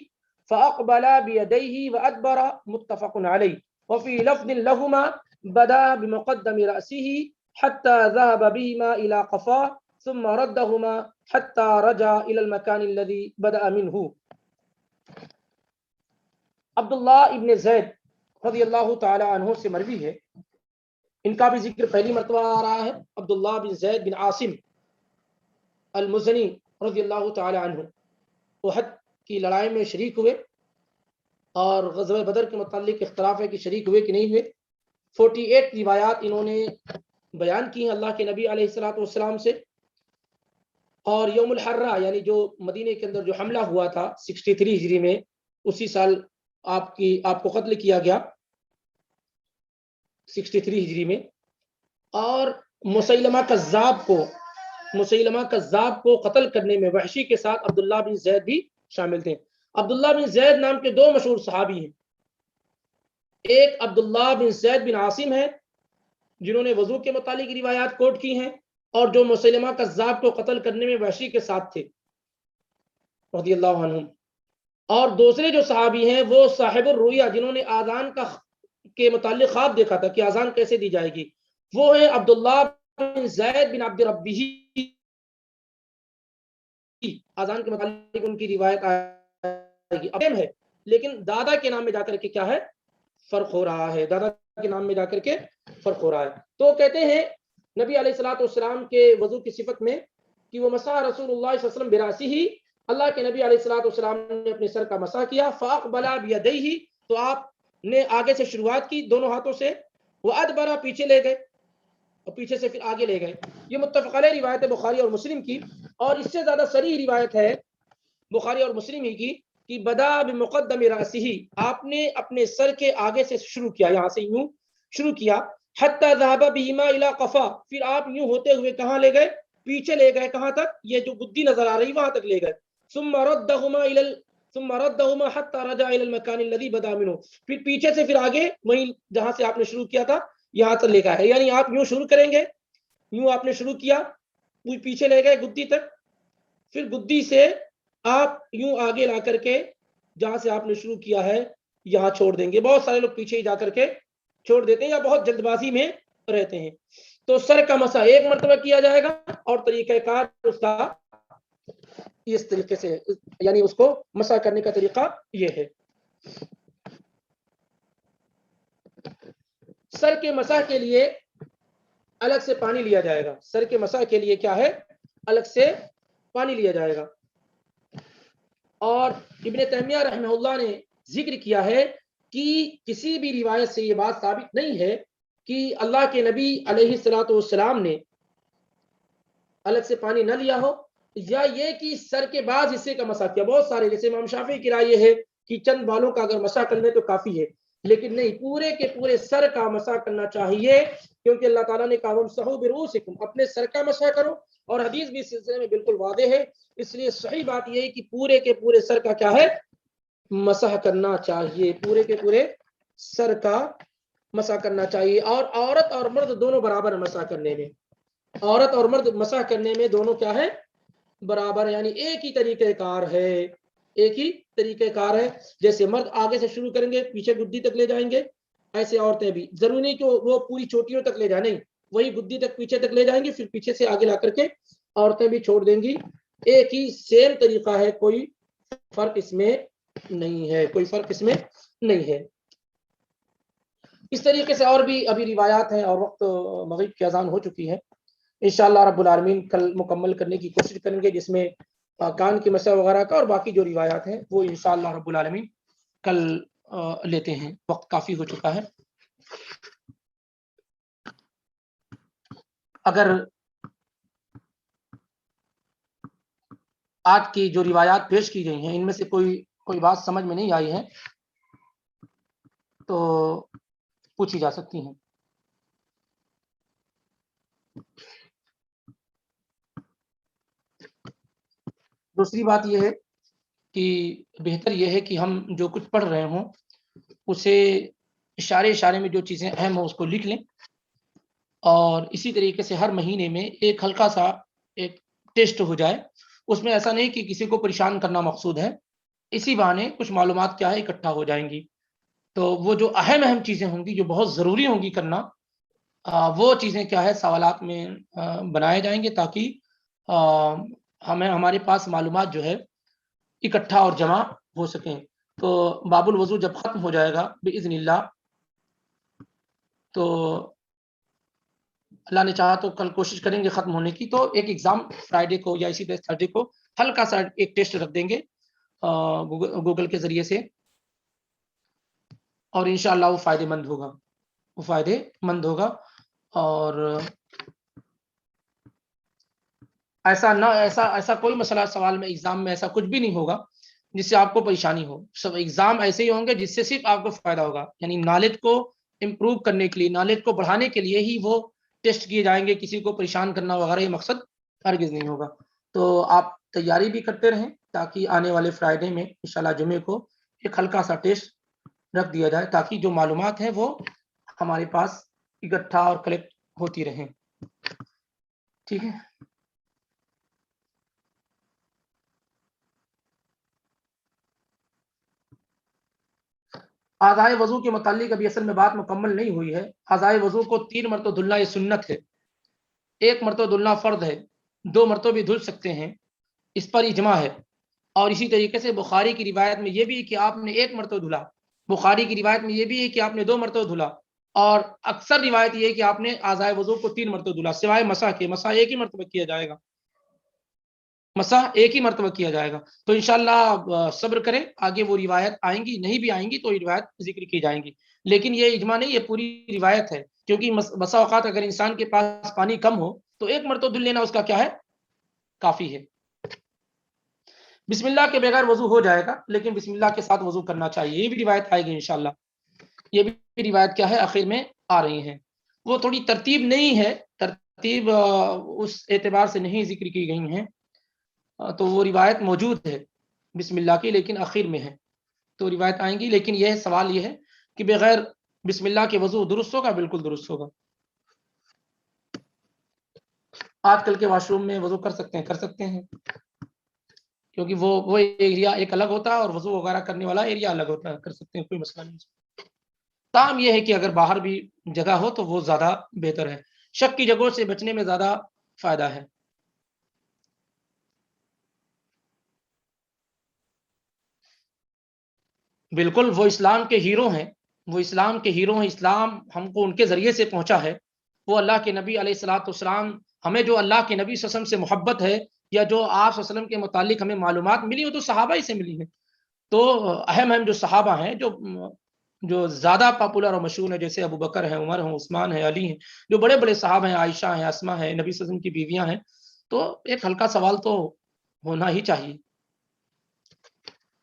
فأقبل بيديه وأدبر متفق عليه، وفي لفظ لهما بدأ بمقدم رأسه حتى ذهب بهما إلى قفاه ثم ردهما حتى رجع إلى المكان الذي بدأ منه. عبداللہ ابن زید رضی اللہ تعالی عنہ سے مروی ہے، ان کا بھی ذکر پہلی مرتبہ آ رہا ہے. عبداللہ بن زید بن عاصم المزنی رضی اللہ تعالی عنہ احد کی لڑائی میں شریک ہوئے، اور غزوہ بدر کے متعلق اختلاف ہے کہ شریک ہوئے کہ نہیں ہوئے. 48 روایات انہوں نے بیان کی ہیں اللہ کے نبی علیہ الصلوۃ والسلام سے. اور یوم الحرہ یعنی جو مدینے کے اندر جو حملہ ہوا تھا 63 ہجری میں، اسی سال آپ کو قتل کیا گیا 63 ہجری میں. اور مسیلمہ کذاب کو قتل کرنے میں وحشی کے ساتھ عبداللہ بن زید بھی شامل تھے. عبداللہ بن زید نام کے 2 مشہور صحابی ہیں. ایک عبداللہ بن زید بن عاصم ہے جنہوں نے وضو کے متعلق روایات کوٹ کی ہیں، اور جو مسیلمہ کذاب کو قتل کرنے میں وحشی کے ساتھ تھے رضی اللہ عنہم. اور دوسرے جو صحابی ہیں وہ صاحب الرؤیا، جنہوں نے آذان کے متعلق خواب دیکھا تھا کہ آذان کیسے دی جائے گی، وہ ہیں عبداللہ بن زید بن عبد ربہ. آذان کے متعلق ان کی روایت آئے گی ہے، لیکن دادا کے نام میں جا کر کے کیا ہے فرق ہو رہا ہے، دادا کے نام میں جا کر کے فرق ہو رہا ہے. تو کہتے ہیں نبی علیہ الصلوۃ والسلام کے وضو کی صفت میں کہ وہ مسح رسول اللہ صلی اللہ علیہ وسلم براسہ، اللہ کے نبی علیہ الصلوۃ والسلام نے اپنے سر کا مسح کیا. فاقبل بیدیہ، تو آپ نے آگے سے شروعات کی دونوں ہاتھوں سے، وادبر، پیچھے لے گئے، اور پیچھے سے پھر آگے لے گئے. یہ متفق علیہ روایت ہے بخاری اور مسلم کی. اور اس سے زیادہ صریح روایت ہے بخاری اور مسلم ہی کی کہ بدا بمقدم راسہ، آپ نے اپنے سر کے آگے سے شروع کیا، یہاں سے یوں شروع کیا. حتی ذهب بهما الى قفا، پھر آپ یوں ہوتے ہوئے کہاں لے گئے، پیچھے لے گئے. کہاں تک؟ یہ جو گدی نظر آ رہی وہاں تک لے گئے. ثم ردهما حتى رجع الى المكان الذي بدا منه، پھر پیچھے سے پھر آگے وہیں جہاں سے آپ نے شروع کیا تھا یہاں تک لے گئے ہے. یعنی آپ یوں شروع کریں گے، یوں آپ نے شروع کیا، پیچھے لے گئے گدی تک، پھر گدی سے آپ یوں آگے لا کر کے جہاں سے آپ نے شروع کیا ہے یہاں چھوڑ دیں گے. بہت سارے لوگ پیچھے ہی جا کر کے چھوڑ دیتے ہیں یا بہت جلد بازی میں رہتے ہیں. تو سر کا مسح 1 مرتبہ کیا جائے گا، اور طریقہ کار اس کا اس طریقے سے، یعنی اس کو مسح کرنے کا طریقہ یہ ہے. سر کے مسح کے لیے الگ سے پانی لیا جائے گا. سر کے مسح کے لیے کیا ہے، الگ سے پانی لیا جائے گا. اور ابن تیمیہ رحمہ اللہ نے ذکر کیا ہے کہ کسی بھی روایت سے یہ بات ثابت نہیں ہے کہ اللہ کے نبی علیہ الصلوۃ والسلام نے الگ سے پانی نہ لیا ہو، یا یہ کہ سر کے بعض حصے کا مسح کیا. بہت سارے، جیسے امام شافعی کی رائے یہ ہے کہ چند بالوں کا اگر مسح کر لیں تو کافی ہے، لیکن نہیں، پورے کے پورے سر کا مسح کرنا چاہیے، کیونکہ اللہ تعالیٰ نے کہا وامسحوا برؤوسکم، اپنے سر کا مسح کرو. اور حدیث بھی اس سلسلے میں بالکل واضح ہے. اس لیے صحیح بات یہ ہے کہ پورے کے پورے سر کا کیا ہے مسح کرنا چاہیے، پورے کے پورے سر کا مسح کرنا چاہیے. اور عورت اور مرد دونوں برابر مسح کرنے میں، عورت اور مرد مسح کرنے میں دونوں کیا ہے برابر، یعنی ایک ہی طریقہ کار ہے، ایک ہی طریقہ کار ہے. جیسے مرد آگے سے شروع کریں گے پیچھے گدی تک لے جائیں گے، ایسے عورتیں بھی. ضروری نہیں کہ وہ پوری چوٹیوں تک لے جائیں، نہیں، وہی گدی تک پیچھے تک لے جائیں گے، پھر پیچھے سے آگے لا کر کے عورتیں بھی چھوڑ دیں گی. ایک ہی سیم طریقہ ہے، کوئی فرق اس میں نہیں ہے، کوئی فرق اس میں نہیں ہے. اس طریقے سے اور بھی ابھی روایات ہیں، اور وقت مغرب کی اذان ہو چکی ہے. انشاءاللہ رب العالمین کل مکمل کرنے کی کوشش کریں گے، جس میں کان کی مسح وغیرہ کا اور باقی جو روایات ہیں وہ انشاءاللہ رب العالمین کل لیتے ہیں. وقت کافی ہو چکا ہے. اگر آج کی جو روایات پیش کی گئی ہیں ان میں سے کوئی بات سمجھ میں نہیں آئی ہے تو پوچھی جا سکتی ہیں. دوسری بات یہ ہے کہ بہتر یہ ہے کہ ہم جو کچھ پڑھ رہے ہوں اسے اشارے میں جو چیزیں اہم ہوں اس کو لکھ لیں، اور اسی طریقے سے ہر مہینے میں ایک ہلکا سا ایک ٹیسٹ ہو جائے. اس میں ایسا نہیں کہ کسی کو پریشان کرنا مقصود ہے، اسی بہانے کچھ معلومات کیا ہے اکٹھا ہو جائیں گی. تو وہ جو اہم چیزیں ہوں گی جو بہت ضروری ہوں گی کرنا، وہ چیزیں کیا ہے سوالات میں بنائے جائیں گے، تاکہ ہمیں ہمارے پاس معلومات جو ہے اکٹھا اور جمع ہو سکیں. تو باب الوضو جب ختم ہو جائے گا باذن اللہ، تو اللہ نے چاہا تو کل کوشش کریں گے ختم ہونے کی. تو ایک ایگزام فرائیڈے کو یا اسی طرح تھرسڈے کو ہلکا سا ایک ٹیسٹ رکھ دیں گے گوگل کے ذریعے سے، اور انشاءاللہ وہ فائدے مند ہوگا. اور ایسا کوئی مسئلہ سوال میں ایگزام میں ایسا کچھ بھی نہیں ہوگا جس سے آپ کو پریشانی ہو. سب ایگزام ایسے ہی ہوں گے جس سے صرف آپ کو فائدہ ہوگا. یعنی نالج کو امپروو کرنے کے لیے، نالج کو بڑھانے کے لیے ہی وہ ٹیسٹ کیے جائیں گے. کسی کو پریشان کرنا وغیرہ یہ مقصد ہرگز نہیں ہوگا. تو آپ تیاری بھی کرتے رہیں تاکہ آنے والے فرائیڈے میں انشاءاللہ جمعے کو ایک ہلکا سا ٹیسٹ رکھ دیا جائے، تاکہ جو معلومات ہیں وہ ہمارے پاس اکٹھا اور کلیکٹ ہوتی رہیں. ٹھیک ہے. اعضائے وضو کے متعلق ابھی اصل میں بات مکمل نہیں ہوئی ہے. اعضائے وضو کو 3 مرتبہ دھلنا یہ سنت ہے، 1 مرتبہ دھلنا فرض ہے، 2 مرتبہ بھی دھل سکتے ہیں، اس پر اجماع ہے. اور اسی طریقے سے بخاری کی روایت میں یہ بھی ہے کہ آپ نے 1 مرتبہ دھلا، بخاری کی روایت میں یہ بھی ہے کہ آپ نے 2 مرتبہ دھلا، اور اکثر روایت یہ ہے کہ آپ نے اعضائے وضو کو 3 مرتبہ دھلا، سوائے مسح کے. مسح ایک ہی مرتبہ کیا جائے گا، مسح ایک ہی مرتبہ کیا جائے گا. تو انشاءاللہ صبر کریں، آگے وہ روایت آئیں گی، نہیں بھی آئیں گی تو روایت ذکر کی جائیں گی. لیکن یہ اجماع نہیں، یہ پوری روایت ہے. کیونکہ بسا اوقات اگر انسان کے پاس پانی کم ہو تو 1 مرتبہ دھل لینا اس کا کیا ہے، کافی ہے. بسم اللہ کے بغیر وضو ہو جائے گا، لیکن بسم اللہ کے ساتھ وضو کرنا چاہیے. یہ بھی روایت آئے گی انشاءاللہ. یہ بھی روایت کیا ہے، آخر میں آ رہی ہیں. وہ تھوڑی ترتیب نہیں ہے، ترتیب اس اعتبار سے نہیں ذکر کی گئی ہیں. تو وہ روایت موجود ہے بسم اللہ کی، لیکن آخر میں ہے. تو روایت آئیں گی. لیکن یہ سوال یہ ہے کہ بغیر بسم اللہ کے وضو درست ہوگا؟ بالکل درست ہوگا. آج کل کے واش روم میں وضو کر سکتے ہیں کیونکہ وہ ایریا ایک الگ ہوتا ہے اور وضو وغیرہ کرنے والا ایریا الگ ہوتا ہے، کر سکتے ہیں، کوئی مسئلہ نہیں. تاہم یہ ہے کہ اگر باہر بھی جگہ ہو تو وہ زیادہ بہتر ہے. شک کی جگہوں سے بچنے میں زیادہ فائدہ ہے. بالکل، وہ اسلام کے ہیرو ہیں، اسلام ہم کو ان کے ذریعے سے پہنچا ہے. وہ اللہ کے نبی علیہ الصلوۃ والسلام، ہمیں جو اللہ کے نبی صلی اللہ علیہ وسلم سے محبت ہے یا جو آپ صلی اللہ علیہ وسلم کے متعلق ہمیں معلومات ملی وہ تو صحابہ ہی سے ملی ہیں. تو اہم جو صحابہ ہیں جو زیادہ پاپولر اور مشہور ہیں، جیسے ابو بکر ہیں، عمر ہیں، عثمان ہیں، علی ہیں، جو بڑے بڑے صحابہ ہیں، عائشہ ہیں، اسماء ہیں، نبی صلی اللہ علیہ وسلم کی بیویاں ہیں. تو ایک ہلکا سوال تو ہونا ہی چاہیے،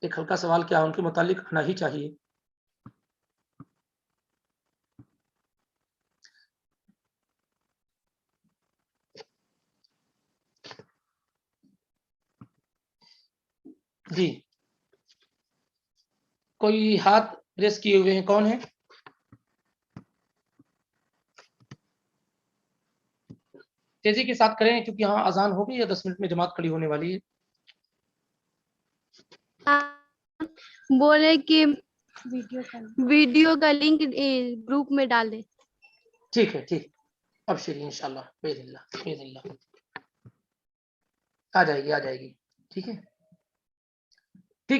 ایک ہلکا سوال کیا ان کے متعلق آنا ہی چاہیے. جی، کوئی ہاتھ ریس کیے ہوئے ہیں، کون ہے؟ تیزی کے ساتھ کریں کیونکہ یہاں اذان ہو گئی ہے، 10 منٹ میں جماعت کھڑی ہونے والی ہے. بولے کہ ویڈیو کا لنک گروپ میں ڈال دیں. ٹھیک ہے، ٹھیک، اب شری انشاءاللہ باذن اللہ آ جائے گی. ٹھیک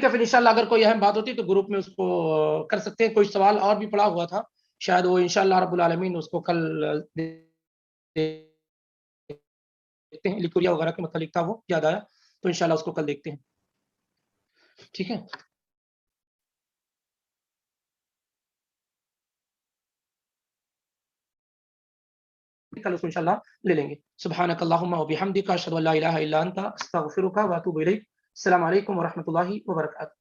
ہے، پھر انشاءاللہ اگر کوئی اہم بات ہوتی تو گروپ میں اس کو کر سکتے ہیں. کوئی سوال اور بھی پڑا ہوا تھا، شاید وہ انشاءاللہ رب العالمین اس کو کل دیکھتے ہیں. لکوریا وغیرہ کے متعلق تھا، وہ یاد آیا تو انشاءاللہ اس کو کل دیکھتے ہیں. ٹھیک ہے، کل اس کو انشاءاللہ لے لیں گے. سبحانک اللہم و بحمدک، اشہد ان لا الہ الا انت، استغفرک و اتوب الیک. السلام علیکم ورحمۃ اللہ وبرکاتہ.